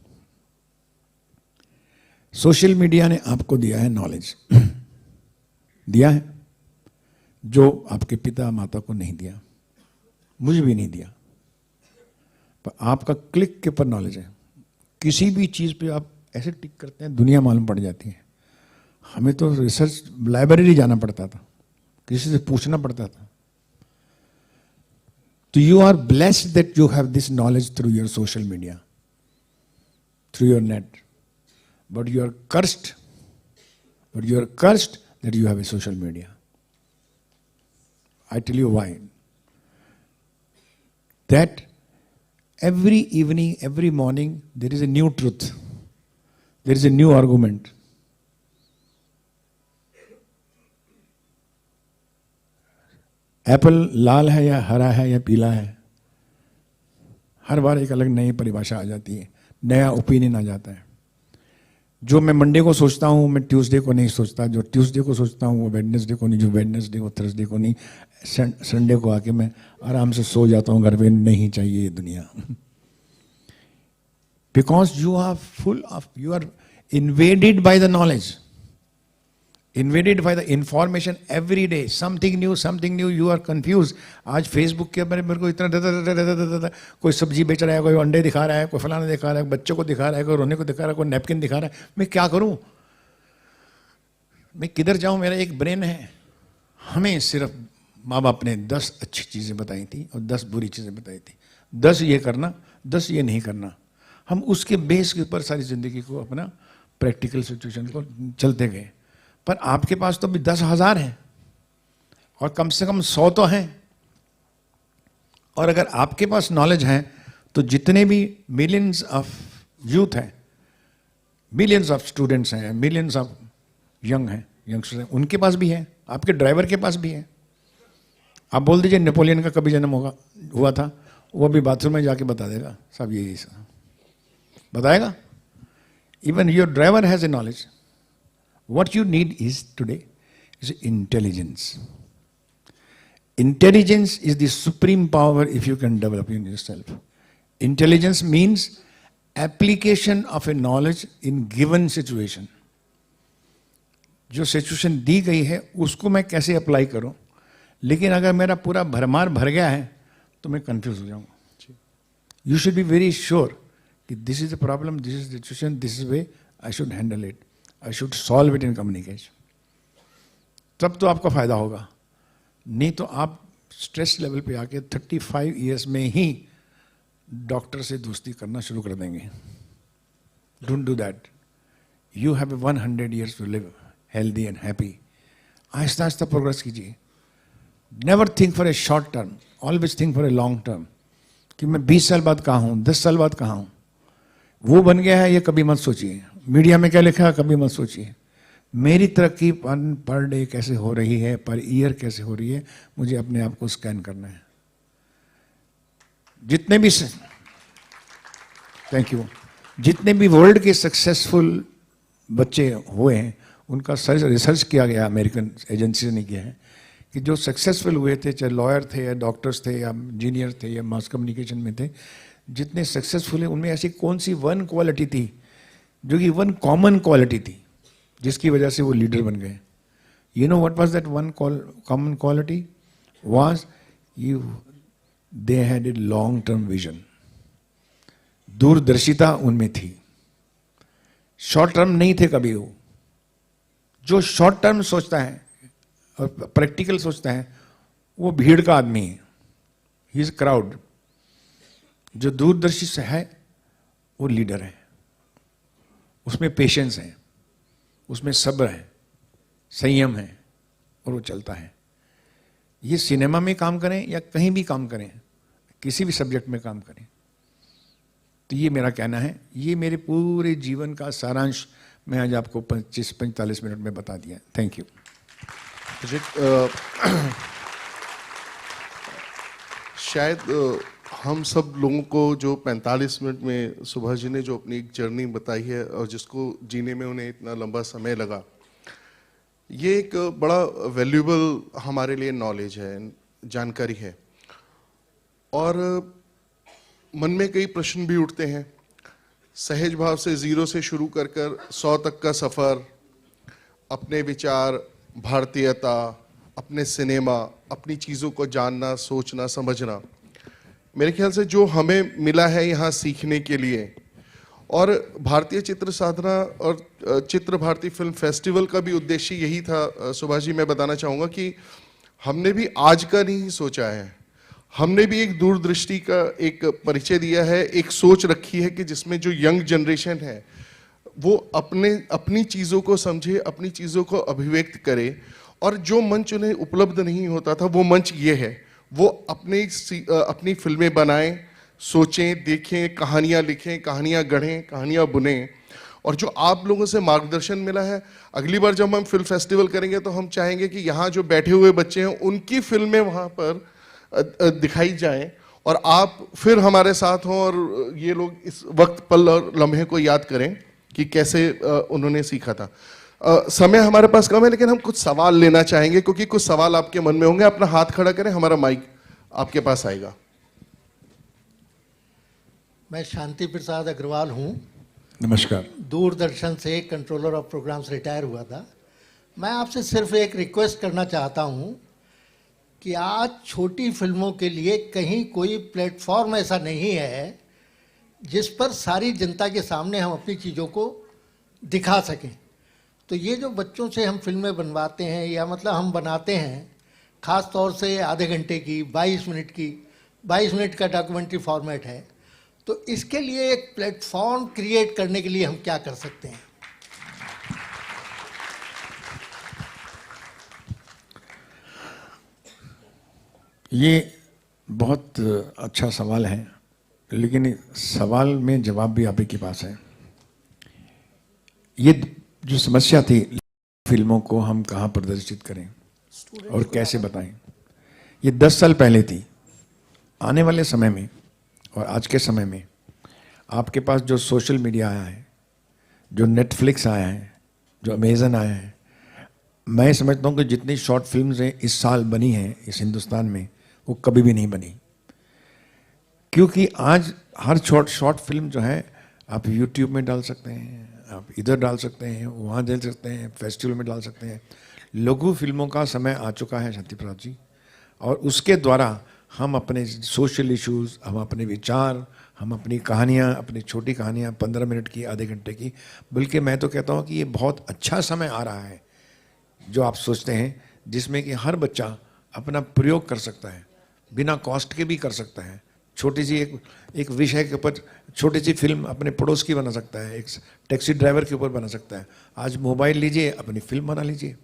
सोशल मीडिया ने आपको दिया है नॉलेज, दिया है, जो आपके पिता माता को नहीं दिया, मुझे भी नहीं दिया। पर आपका क्लिक के पर नॉलेज है। किसी भी चीज़ पे आप ऐसे टिक करते हैं, दुनिया मालूम पड़ जाती है। हमें तो रिसर्च लाइब्रेरी जाना पड़ता था, किसी से पूछना पड़ता था। तो you are blessed that you have this knowledge through your social media, through your net, but you are cursed, that you have a social media. I tell you why. That every evening, every morning, there is a new truth. There is a new argument. Apple लाल है या हरा है या पीला है, हर बार एक अलग नई परिभाषा आ जाती है, नया ओपिनियन आ जाता है। जो मैं मंडे को सोचता हूँ मैं ट्यूसडे को नहीं सोचता, जो ट्यूसडे को सोचता हूँ वो वेडनेसडे को नहीं, जो वेडनेसडे को थर्सडे को नहीं, संडे को आके मैं आराम से सो जाता हूँ घर पे। नहीं चाहिए ये दुनिया। Because you are full of, you are invaded by the knowledge, invaded by the information every day, something new, you are confuse. आज फेसबुक के ऊपर मेरे को इतना कोई सब्जी बेच रहा है, कोई अंडे दिखा रहा है, कोई फलाना दिखा रहा है, बच्चों को दिखा रहा है, कोई रोने को दिखा रहा है, कोई नैपकिन दिखा रहा है। मैं क्या करूं? मैं किधर जाऊं? मेरा एक ब्रेन है। हमें सिर्फ माँ बाप ने 10 अच्छी चीज़ें बताई थी और 10 बुरी चीज़ें बताई थी। 10 ये करना, 10 ये नहीं करना। हम उसके बेस के ऊपर सारी ज़िंदगी को अपना प्रैक्टिकल सिचुएशन को चलते गए। पर आपके पास तो भी 10,000 हैं और कम से कम 100 तो हैं। और अगर आपके पास नॉलेज है तो जितने भी मिलियंस ऑफ यूथ हैं, मिलियंस ऑफ स्टूडेंट्स हैं, मिलियंस ऑफ यंगस्टर्स हैं, उनके पास भी है, आपके ड्राइवर के पास भी है। आप बोल दीजिए नेपोलियन का कभी जन्म हुआ था, वो भी बाथरूम में जाके बता देगा, सब यही बताएगा। Even your driver has a knowledge. What you need is today is intelligence. Intelligence is the supreme power if you can develop in yourself. Intelligence means application of a knowledge in given situation. जो situation दी गई है उसको मैं कैसे apply करूं। लेकिन अगर मेरा पूरा भरमार भर गया है तो मैं कंफ्यूज हो जाऊंगा। You should be very sure कि this is the problem, this is the situation, this is way I should handle it, I should solve it in communication. तब तो आपका फायदा होगा। नहीं तो आप स्ट्रेस लेवल पे आके 35 ईयर्स में ही डॉक्टर से दोस्ती करना शुरू कर देंगे। Don't do that. You have 100 years to live healthy and happy. आहिस्ता आहिस्ता प्रोग्रेस कीजिए। Never think for a short term, always think for a long term, कि मैं 20 साल बाद कहाँ हूँ, 10 साल बाद कहाँ हूँ। वो बन गया है ये कभी मत सोचिए। मीडिया में क्या लिखा है कभी मत सोचिए। मेरी तरक्की पर डे कैसे हो रही है, पर ईयर कैसे हो रही है, मुझे अपने आप को स्कैन करना है। जितने भी, थैंक यू, जितने भी वर्ल्ड के सक्सेसफुल बच्चे हुए हैं उनका रिसर्च किया गया, अमेरिकन एजेंसी ने किया है, कि जो सक्सेसफुल हुए थे, चाहे लॉयर थे या डॉक्टर्स थे या इंजीनियर थे या मास कम्युनिकेशन में थे, जितने सक्सेसफुल हैं उनमें ऐसी कौन सी वन क्वालिटी थी जो कि वन कॉमन क्वालिटी थी जिसकी वजह से वो लीडर बन गए। You know what was that one common quality? Was you they had a long term vision. दूरदर्शिता उनमें थी, शॉर्ट टर्म नहीं थे कभी वो। जो शॉर्ट टर्म सोचता है और प्रैक्टिकल सोचता है वो भीड़ का आदमी है, ही इज क्राउड। जो दूरदर्शी से है वो लीडर है, उसमें पेशेंस है, उसमें सब्र है, संयम है, और वो चलता है। ये सिनेमा में काम करें या कहीं भी काम करें, किसी भी सब्जेक्ट में काम करें, तो ये मेरा कहना है। ये मेरे पूरे जीवन का सारांश मैं आज आपको 25-45 मिनट में बता दिया। Thank you. शायद हम सब लोगों को जो 45 मिनट में सुभाष जी ने जो अपनी एक जर्नी बताई है और जिसको जीने में उन्हें इतना लंबा समय लगा, ये एक बड़ा वैल्यूएबल हमारे लिए नॉलेज है, जानकारी है। और मन में कई प्रश्न भी उठते हैं। सहज भाव से 0 से शुरू कर 100 तक का सफ़र, अपने विचार, भारतीयता, अपने सिनेमा, अपनी चीज़ों को जानना, सोचना, समझना, मेरे ख्याल से जो हमें मिला है यहाँ सीखने के लिए, और भारतीय चित्र साधना और चित्र भारती फिल्म फेस्टिवल का भी उद्देश्य यही था। सुभाष जी, मैं बताना चाहूँगा कि हमने भी आज का नहीं सोचा है, हमने भी एक दूरदृष्टि का एक परिचय दिया है, एक सोच रखी है कि जिसमें जो यंग जनरेशन है वो अपनी चीज़ों को समझे, अपनी चीज़ों को अभिव्यक्त करे, और जो मंच उन्हें उपलब्ध नहीं होता था वो मंच ये है। वो अपनी फिल्में बनाएं, सोचें, देखें, कहानियाँ लिखें, कहानियाँ गढ़ें, कहानियाँ बुनें। और जो आप लोगों से मार्गदर्शन मिला है, अगली बार जब हम फिल्म फेस्टिवल करेंगे तो हम चाहेंगे कि यहाँ जो बैठे हुए बच्चे हैं उनकी फिल्में वहाँ पर दिखाई जाएं, और आप फिर हमारे साथ हों और ये लोग इस वक्त, पल और लम्हे को याद करें कि कैसे उन्होंने सीखा था। समय हमारे पास कम है, लेकिन हम कुछ सवाल लेना चाहेंगे, क्योंकि कुछ सवाल आपके मन में होंगे। अपना हाथ खड़ा करें, हमारा माइक आपके पास आएगा। मैं शांति प्रसाद अग्रवाल हूँ। नमस्कार। दूरदर्शन से कंट्रोलर ऑफ प्रोग्राम्स रिटायर हुआ था। मैं आपसे सिर्फ एक रिक्वेस्ट करना चाहता हूँ कि आज छोटी फिल्मों के लिए कहीं कोई प्लेटफॉर्म ऐसा नहीं है जिस पर सारी जनता के सामने हम अपनी चीज़ों को दिखा सकें। तो ये जो बच्चों से हम फिल्में बनवाते हैं, या मतलब हम बनाते हैं, ख़ास तौर से आधे घंटे की, 22 मिनट की, 22 मिनट का डॉक्यूमेंट्री फॉर्मेट है, तो इसके लिए एक प्लेटफॉर्म क्रिएट करने के लिए हम क्या कर सकते हैं? ये बहुत अच्छा सवाल है, लेकिन सवाल में जवाब भी आप ही के पास है। ये जो समस्या थी, फिल्मों को हम कहाँ प्रदर्शित करें और कैसे बताएं, ये 10 साल पहले थी। आने वाले समय में और आज के समय में आपके पास जो सोशल मीडिया आया है, जो नेटफ्लिक्स आया है, जो अमेज़न आया है, मैं समझता हूँ कि जितनी शॉर्ट फिल्म्स हैं इस साल बनी हैं इस हिंदुस्तान में, वो कभी भी नहीं बनी। क्योंकि आज हर शॉर्ट फिल्म जो है आप यूट्यूब में डाल सकते हैं, आप इधर डाल सकते हैं, वहाँ डाल सकते हैं, फेस्टिवल में डाल सकते हैं। लघु फिल्मों का समय आ चुका है शांति प्रसाद जी, और उसके द्वारा हम अपने सोशल इश्यूज़, हम अपने विचार, हम अपनी कहानियाँ, अपनी छोटी कहानियाँ 15 मिनट की, आधे घंटे की, बल्कि मैं तो कहता हूँ कि ये बहुत अच्छा समय आ रहा है जो आप सोचते हैं, जिसमें कि हर बच्चा अपना प्रयोग कर सकता है, बिना कॉस्ट के भी कर सकता है। छोटी सी एक विषय के ऊपर छोटी सी फिल्म अपने पड़ोस की बना सकता है, एक टैक्सी ड्राइवर के ऊपर बना सकता है। आज मोबाइल लीजिए, अपनी फिल्म बना लीजिए,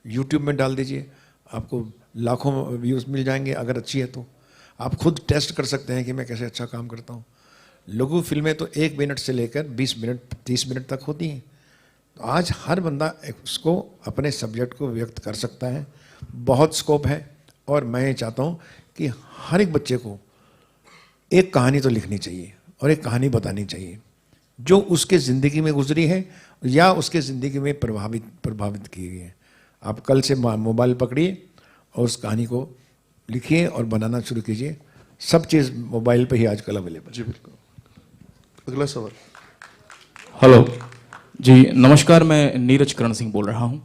यूट्यूब में डाल दीजिए, आपको लाखों व्यूज़ मिल जाएंगे। अगर अच्छी है तो आप खुद टेस्ट कर सकते हैं कि मैं कैसे अच्छा काम करता हूँ। लघु फिल्में तो 1 मिनट से लेकर 20 मिनट, 30 मिनट तक होती हैं। तो आज हर बंदा उसको अपने सब्जेक्ट को व्यक्त कर सकता है, बहुत स्कोप है। और मैं ये चाहता हूँ कि हर एक बच्चे को एक कहानी तो लिखनी चाहिए और एक कहानी बतानी चाहिए जो उसके ज़िंदगी में गुजरी है या उसके ज़िंदगी में प्रभावित की गई है। आप कल से मोबाइल पकड़िए और उस कहानी को लिखिए और बनाना शुरू कीजिए। सब चीज़ मोबाइल पे ही आजकल अवेलेबल। जी बिल्कुल। अगला सवाल। हेलो जी, नमस्कार। मैं नीरज करण सिंह बोल रहा हूँ,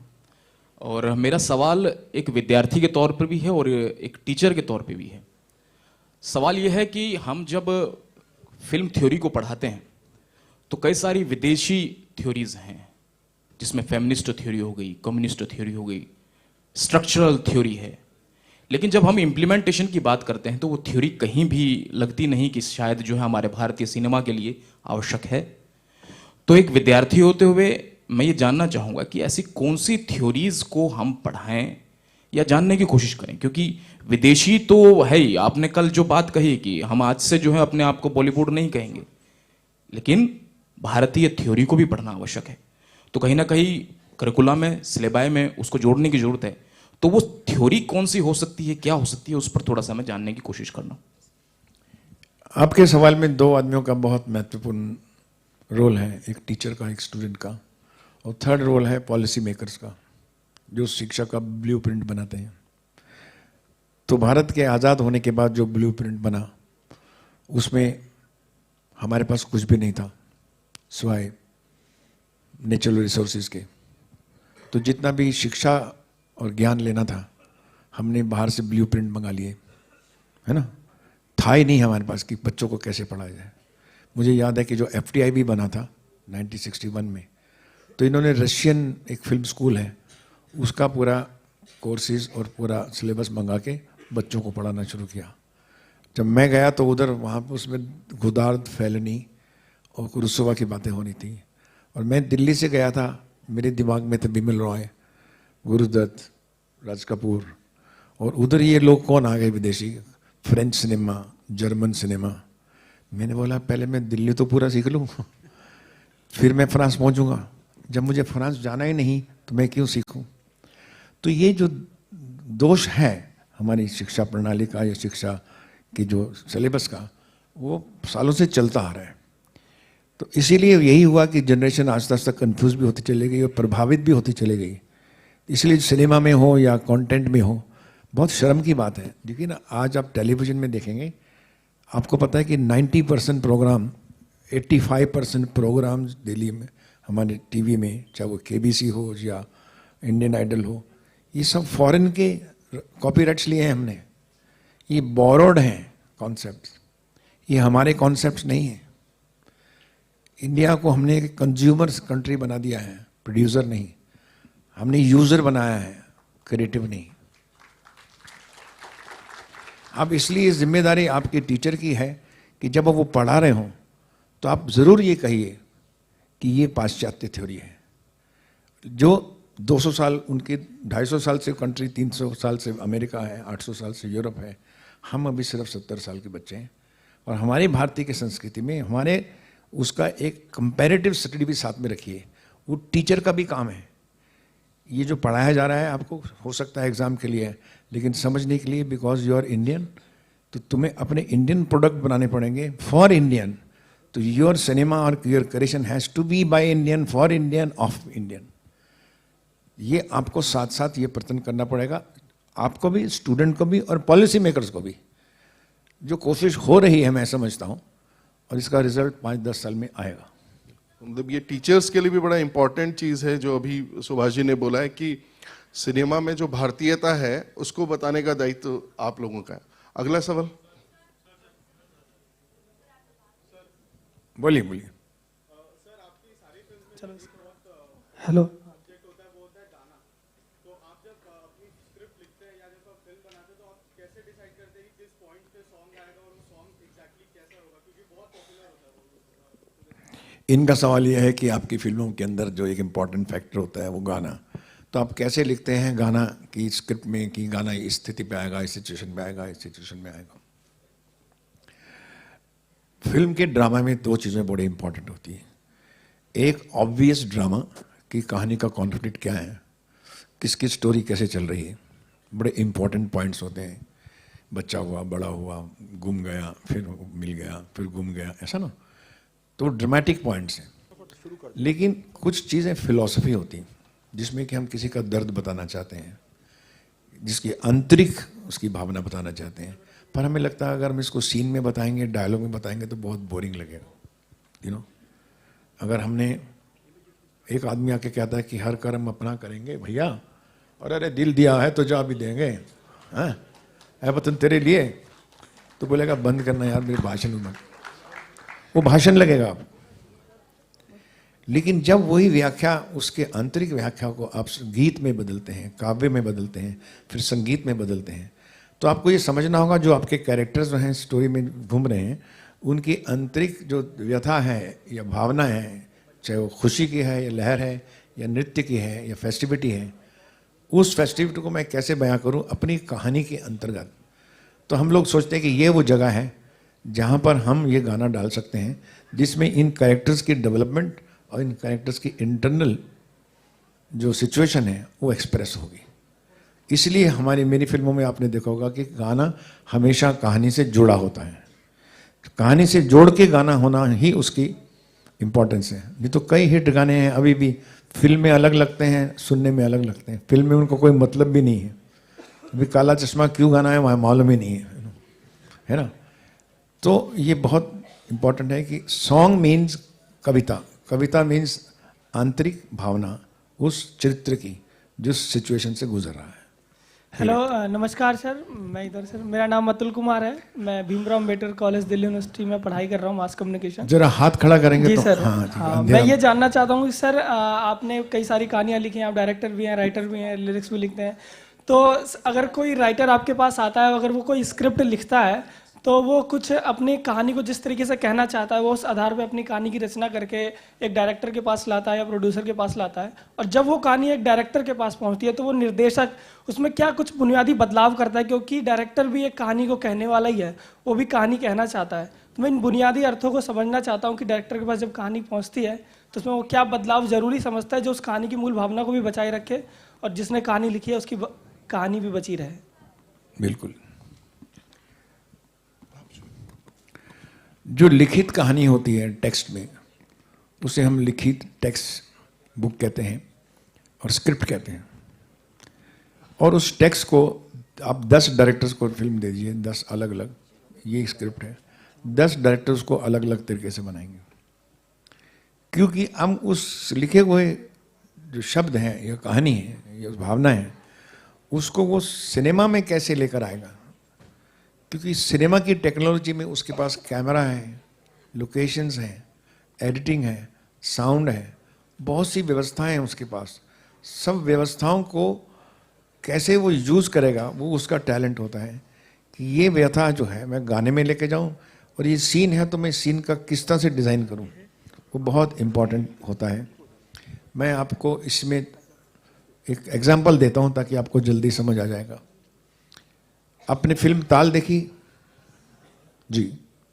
और मेरा सवाल एक विद्यार्थी के तौर पर भी है और एक टीचर के तौर पे भी है। सवाल यह है कि हम जब फिल्म थ्योरी को पढ़ाते हैं तो कई सारी विदेशी थ्योरीज हैं, जिसमें फेमिनिस्ट थ्योरी हो गई, कम्युनिस्ट थ्योरी हो गई, स्ट्रक्चरल थ्योरी है। लेकिन जब हम इम्प्लीमेंटेशन की बात करते हैं तो वो थ्योरी कहीं भी लगती नहीं कि शायद जो है हमारे भारतीय सिनेमा के लिए आवश्यक है। तो एक विद्यार्थी होते हुए मैं ये जानना चाहूँगा कि ऐसी कौन सी थ्योरीज को हम पढ़ाएं या जानने की कोशिश करें, क्योंकि विदेशी तो है ही। आपने कल जो बात कही कि हम आज से जो है अपने आप को बॉलीवुड नहीं कहेंगे, लेकिन भारतीय थ्योरी को भी पढ़ना आवश्यक है। तो कहीं ना कहीं करिकुलम में, सिलेबाई में उसको जोड़ने की जरूरत है। तो वो थ्योरी कौन सी हो सकती है, क्या हो सकती है, उस पर थोड़ा सा मैं जानने की कोशिश करना। आपके सवाल में दो आदमियों का बहुत महत्वपूर्ण रोल है, एक टीचर का, एक स्टूडेंट का, और थर्ड रोल है पॉलिसी मेकर्स का, जो शिक्षा का ब्लूप्रिंट बनाते हैं। तो भारत के आज़ाद होने के बाद जो ब्लूप्रिंट बना, उसमें हमारे पास कुछ भी नहीं था सिवाय नेचुरल रिसोर्सेज के। तो जितना भी शिक्षा और ज्ञान लेना था, हमने बाहर से ब्लूप्रिंट मंगा लिए, है ना। था ही नहीं हमारे पास कि बच्चों को कैसे पढ़ाया जाए। मुझे याद है कि जो FTI भी बना था 1961 में, तो इन्होंने रशियन एक फिल्म स्कूल है, उसका पूरा कोर्सेज और पूरा सिलेबस मंगा के बच्चों को पढ़ाना शुरू किया। जब मैं गया तो उधर वहाँ पर उसमें गुदार्द, फैलनी और कुरुसोवा की बातें होनी थी। और मैं दिल्ली से गया था, मेरे दिमाग में थे बिमल रॉय, गुरुदत्त, राज कपूर, और उधर ये लोग कौन आ गए विदेशी, फ्रेंच सिनेमा, जर्मन सिनेमा। मैंने बोला पहले मैं दिल्ली तो पूरा सीख लूँ, फिर मैं फ्रांस पहुँचूँगा। जब मुझे फ्रांस जाना ही नहीं तो मैं क्यों सीखूँ। तो ये जो दोष है हमारी शिक्षा प्रणाली का या शिक्षा की जो सिलेबस का, वो सालों से चलता आ रहा है। तो इसीलिए यही हुआ कि जनरेशन आस्ते आस्ते कंफ्यूज भी होती चली गई और प्रभावित भी होती चली गई। इसलिए सिनेमा में हो या कंटेंट में हो, बहुत शर्म की बात है। देखिए ना, आज आप टेलीविज़न में देखेंगे, आपको पता है कि 90% प्रोग्राम, 85% प्रोग्राम दिल्ली में हमारे टीवी में, चाहे वो KBC हो या इंडियन आइडल हो, ये सब फॉरेन के कॉपीराइट्स लिए हैं हमने। ये बोरोड हैं कॉन्सेप्ट्स, ये हमारे कॉन्सेप्ट्स नहीं हैं। इंडिया को हमने एक कंज्यूमर कंट्री बना दिया है, प्रोड्यूसर नहीं। हमने यूजर बनाया है, क्रिएटिव नहीं। अब इसलिए जिम्मेदारी आपके टीचर की है कि जब वो पढ़ा रहे हों तो आप ज़रूर ये कहिए कि ये पाश्चात्य थ्योरी है। जो 200 साल उनके, 250 साल से कंट्री, 300 साल से अमेरिका है, 800 साल से यूरोप है, हम अभी सिर्फ 70 साल के बच्चे हैं। और हमारी भारतीय की संस्कृति में हमारे उसका एक कंपैरेटिव स्टडी भी साथ में रखिए। वो टीचर का भी काम है। ये जो पढ़ाया जा रहा है आपको हो सकता है एग्ज़ाम के लिए है, लेकिन समझने के लिए, बिकॉज यू आर इंडियन, तो तुम्हें अपने इंडियन प्रोडक्ट बनाने पड़ेंगे फॉर इंडियन। तो योर सिनेमा और your creation has to be by Indian, for Indian, of Indian. ये आपको साथ साथ ये प्रयत्न करना पड़ेगा, आपको भी, स्टूडेंट को भी, और पॉलिसी मेकर्स को भी। जो कोशिश हो रही है मैं समझता हूँ, और इसका रिजल्ट 5-10 साल में आएगा। मतलब ये टीचर्स के लिए भी बड़ा इंपॉर्टेंट चीज़ है जो अभी सुभाष जी ने बोला है कि सिनेमा में जो भारतीयता है उसको बताने का दायित्व आप लोगों का है। अगला सवाल। बोलिए बोलिए। हेलो, इनका सवाल यह है कि आपकी फिल्मों के अंदर जो एक इम्पॉर्टेंट फैक्टर होता है वो गाना, तो आप कैसे लिखते हैं गाना की स्क्रिप्ट में कि गाना इस स्थिति पे आएगा, इस सिचुएशन में आएगा, इस सिचुएशन में आएगा। फिल्म के ड्रामा में दो चीज़ें बड़ी इंपॉर्टेंट होती हैं। एक ऑब्वियस ड्रामा की कहानी का कॉन्फ्लिक्ट क्या है, किसकी स्टोरी कैसे चल रही है, बड़े इंपॉर्टेंट पॉइंट्स होते हैं। बच्चा हुआ, बड़ा हुआ, गुम गया, फिर मिल गया, फिर गुम गया, ऐसा ना, तो ड्रामेटिक पॉइंट्स हैं। लेकिन कुछ चीज़ें फिलॉसफी होती हैं जिसमें कि हम किसी का दर्द बताना चाहते हैं, जिसकी आंतरिक उसकी भावना बताना चाहते हैं, पर हमें लगता है अगर हम इसको सीन में बताएंगे, डायलॉग में बताएंगे तो बहुत बोरिंग लगेगा। यू नो, अगर हमने, एक आदमी आके कहता है कि हर कर्म अपना करेंगे भैया, और अरे दिल दिया है तो जा भी देंगे, हाँ है वतन तेरे लिए, तो बोलेगा बंद करना यार मेरे भाषण में, वो भाषण लगेगा। लेकिन जब वही व्याख्या, उसके आंतरिक व्याख्या को आप गीत में बदलते हैं, काव्य में बदलते हैं, फिर संगीत में बदलते हैं, तो आपको ये समझना होगा जो आपके कैरेक्टर्स जो हैं स्टोरी में घूम रहे हैं, उनकी आंतरिक जो व्यथा है या भावना है चाहे वो खुशी की है या लहर है या नृत्य की है या फेस्टिविटी है, उस फेस्टिविटी को मैं कैसे बयां करूं अपनी कहानी के अंतर्गत। तो हम लोग सोचते हैं कि ये वो जगह है जहां पर हम ये गाना डाल सकते हैं जिसमें इन कैरेक्टर्स की डेवलपमेंट और इन कैरेक्टर्स की इंटरनल जो सिचुएशन है वो एक्सप्रेस होगी। इसलिए हमारी मेरी फिल्मों में आपने देखा होगा कि गाना हमेशा कहानी से जुड़ा होता है। कहानी से जोड़ के गाना होना ही उसकी इम्पोर्टेंस है। नहीं तो कई हिट गाने हैं अभी भी फिल्म में अलग लगते हैं, सुनने में अलग लगते हैं, फिल्म में उनको कोई मतलब भी नहीं है। अभी काला चश्मा क्यों गाना है वहाँ मालूम ही नहीं है ना। तो ये बहुत इम्पोर्टेंट है कि सॉन्ग मीन्स कविता, कविता मीन्स आंतरिक भावना उस चरित्र की जिस सिचुएशन से गुजर रहा है। हेलो नमस्कार सर, मैं इधर सर, मेरा नाम अतुल कुमार है। मैं भीमराव अम्बेडकर कॉलेज दिल्ली यूनिवर्सिटी में पढ़ाई कर रहा हूँ मास कम्युनिकेशन। जरा हाथ खड़ा करेंगे जी तो सर। हाँ, मैं ये जानना चाहता हूँ कि सर आपने कई सारी कहानियाँ लिखी हैं, आप डायरेक्टर भी हैं, राइटर भी हैं, लिरिक्स भी लिखते हैं। तो अगर कोई राइटर आपके पास आता है, अगर वो कोई स्क्रिप्ट लिखता है तो वो कुछ अपनी कहानी को जिस तरीके से कहना चाहता है वो उस आधार पे अपनी कहानी की रचना करके एक डायरेक्टर के पास लाता है या प्रोड्यूसर के पास लाता है। और जब वो कहानी एक डायरेक्टर के पास पहुंचती है तो वो निर्देशक उसमें क्या कुछ बुनियादी बदलाव करता है, क्योंकि डायरेक्टर भी एक कहानी को कहने वाला ही है, वो भी कहानी कहना चाहता है। तो मैं इन बुनियादी अर्थों को समझना चाहता हूँ कि डायरेक्टर के पास जब कहानी पहुँचती है तो उसमें वो क्या बदलाव जरूरी समझता है जो उस कहानी की मूल भावना को भी बचाए रखे और जिसने कहानी लिखी है उसकी कहानी भी बची रहे। बिल्कुल। जो लिखित कहानी होती है टेक्स्ट में उसे हम लिखित टेक्स्ट बुक कहते हैं और स्क्रिप्ट कहते हैं। और उस टेक्स्ट को आप 10 डायरेक्टर्स को फिल्म दे दीजिए, 10 अलग अलग, ये स्क्रिप्ट है, 10 डायरेक्टर्स को अलग अलग तरीके से बनाएंगे, क्योंकि हम उस लिखे हुए जो शब्द हैं या कहानी है या भावना है उसको वो सिनेमा में कैसे लेकर आएगा। क्योंकि सिनेमा की टेक्नोलॉजी में उसके पास कैमरा है, लोकेशंस हैं, एडिटिंग है, साउंड है, बहुत सी व्यवस्थाएं हैं उसके पास। सब व्यवस्थाओं को कैसे वो यूज़ करेगा वो उसका टैलेंट होता है कि ये व्यथा जो है मैं गाने में लेके जाऊं और ये सीन है तो मैं सीन का किस तरह से डिज़ाइन करूं, वो बहुत इम्पॉर्टेंट होता है। मैं आपको इसमें एक एग्जांपल देता हूं ताकि आपको जल्दी समझ आ जाएगा। आपने फिल्म ताल देखी? जी,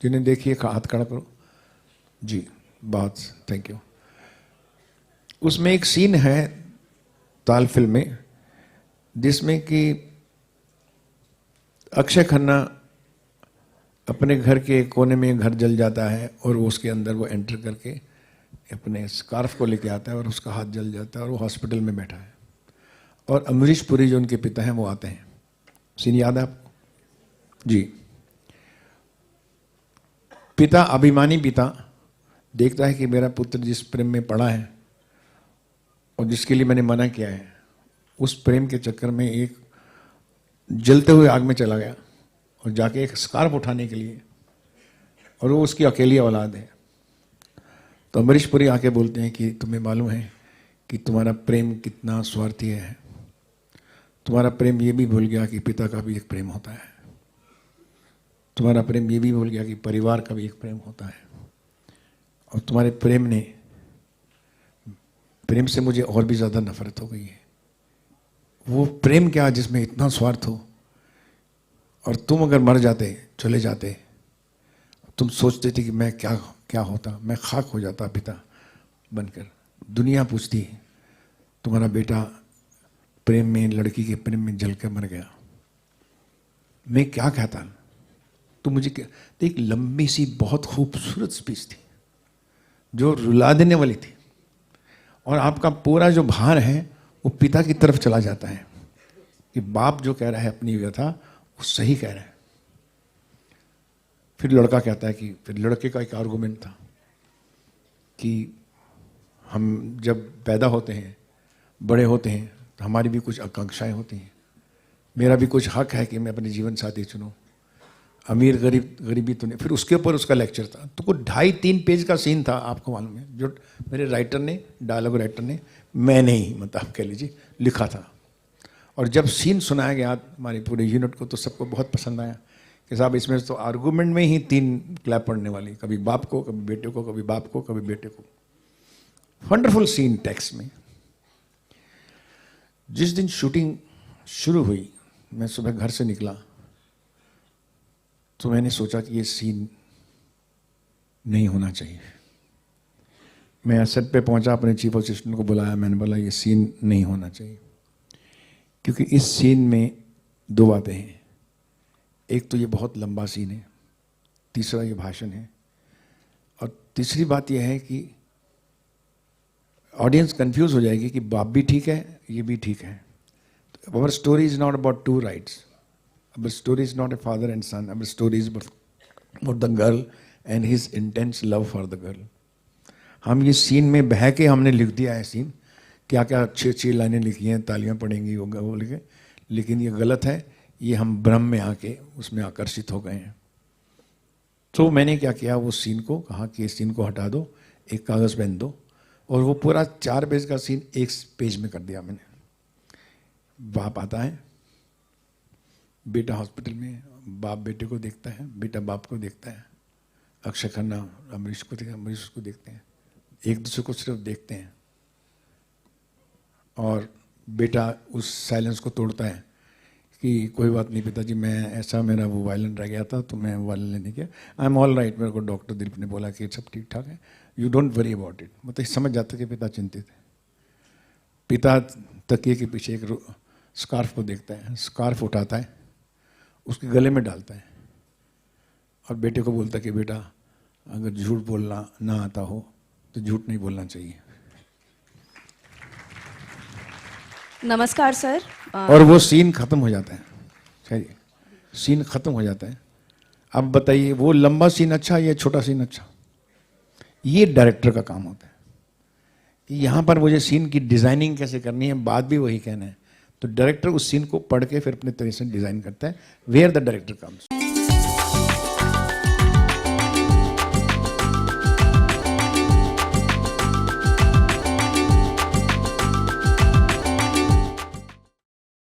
जिन्हें देखी है हाथ खड़ा करो। जी, बहुत थैंक यू। उसमें एक सीन है ताल फिल्म में जिसमें कि अक्षय खन्ना अपने घर के कोने में घर जल जाता है और वो उसके अंदर वो एंटर करके अपने स्कार्फ को लेके आता है और उसका हाथ जल जाता है और वो हॉस्पिटल में बैठा है और अमरीश पुरी जो उनके पिता हैं वो आते हैं। सीन याद है आपको? जी। पिता, अभिमानी पिता देखता है कि मेरा पुत्र जिस प्रेम में पड़ा है और जिसके लिए मैंने मना किया है उस प्रेम के चक्कर में एक जलते हुए आग में चला गया और जाके एक स्कार्फ उठाने के लिए, और वो उसकी अकेली औलाद है। तो अमरीश पुरी आके बोलते हैं कि तुम्हें मालूम है कि तुम्हारा प्रेम कितना स्वार्थी है, तुम्हारा प्रेम ये भी भूल गया कि पिता का भी एक प्रेम होता है, तुम्हारा प्रेम ये भी भूल गया कि परिवार का भी एक प्रेम होता है, और तुम्हारे प्रेम से मुझे और भी ज़्यादा नफरत हो गई है। वो प्रेम क्या जिसमें इतना स्वार्थ हो, और तुम अगर मर जाते, चले जाते, तुम सोचते थे कि मैं क्या होता, मैं खाक हो जाता पिता बनकर। दुनिया पूछती तुम्हारा बेटा प्रेम में, लड़की के प्रेम में जल कर मर गया, मैं क्या कहता। तो मुझे तो एक लंबी सी बहुत खूबसूरत स्पीच थी जो रुला देने वाली थी, और आपका पूरा जो भार है वो पिता की तरफ चला जाता है कि बाप जो कह रहा है अपनी व्यथा वो सही कह रहा है। फिर लड़का कहता है कि, फिर लड़के का एक आर्गुमेंट था कि हम जब पैदा होते हैं, बड़े होते हैं, तो हमारी भी कुछ आकांक्षाएं होती हैं, मेरा भी कुछ हक है कि मैं अपने जीवन साथी चुनूं, अमीर गरीबी तो नहीं। फिर उसके ऊपर उसका लेक्चर था, तो कुछ 2.5-3 पेज का सीन था, आपको मालूम है, जो मेरे राइटर ने, डायलॉग राइटर ने, मैंने ही मतलब कह लीजिए लिखा था। और जब सीन सुनाया गया हमारे पूरे यूनिट को तो सबको बहुत पसंद आया कि साहब इसमें तो आर्गूमेंट में ही 3 क्लैप पड़ने वाली, कभी बाप को, कभी बेटे को, कभी बाप को, कभी बेटे को। वंडरफुल सीन टेक्स्ट में। जिस दिन शूटिंग शुरू हुई, मैं सुबह घर से निकला तो मैंने सोचा कि ये सीन नहीं होना चाहिए। मैं सेट पे पहुंचा, अपने चीफ असिस्टेंट को बुलाया, मैंने बोला ये सीन नहीं होना चाहिए, क्योंकि इस सीन में दो बातें हैं। एक तो ये बहुत लंबा सीन है, तीसरा ये भाषण है, और तीसरी बात यह है कि ऑडियंस कंफ्यूज हो जाएगी कि बाप भी ठीक है, ये भी ठीक है। Our story is not about two rights. Our story is not a father and son. Our story is about the girl and his intense love for the girl. हम ये सीन में बह के हमने लिख दिया है सीन, क्या क्या अच्छी अच्छी लाइनें लिखी हैं, तालियां पड़ेंगी होगा वो लिखे, लेकिन ये गलत है। ये हम भ्रम में आके उसमें आकर्षित हो गए हैं। तो मैंने क्या किया, वो सीन को कहा कि इस सीन को हटा दो, एक कागज़ पेन दो, और वो पूरा 4 पेज का सीन 1 पेज में कर दिया मैंने। बाप आता है, बेटा हॉस्पिटल में, बाप बेटे को देखता है, बेटा बाप को देखता है, अक्षय खन्ना अमरीश को देखता है, अमरीश उसको देखते हैं, एक दूसरे को सिर्फ देखते हैं, और बेटा उस साइलेंस को तोड़ता है कि कोई बात नहीं पिताजी, मैं ऐसा मेरा वो वायलिन रह गया था तो मैं वायलिन लेने गया, आई एम ऑल राइट, मेरे को डॉक्टर दिलीप ने बोला कि सब ठीक ठाक है, you don't worry about it. मतलब समझ जाता कि पिता चिंतित है। पिता तकिए के पीछे एक स्कार्फ को देखता है, स्कार्फ उठाता है, उसके गले में डालता है, और बेटे को बोलता है कि बेटा अगर झूठ बोलना ना आता हो तो झूठ नहीं बोलना चाहिए। नमस्कार सर। और वो सीन खत्म हो जाता है, सही सीन खत्म हो जाता है। अब बताइए वो लंबा सीन अच्छा या छोटा सीन अच्छा? ये डायरेक्टर का काम होता है कि यहाँ पर मुझे सीन की डिजाइनिंग कैसे करनी है, बात भी वही कहना है। तो डायरेक्टर उस सीन को पढ़ के फिर अपने तरह से डिजाइन करता है, वेयर द डायरेक्टर कम्स।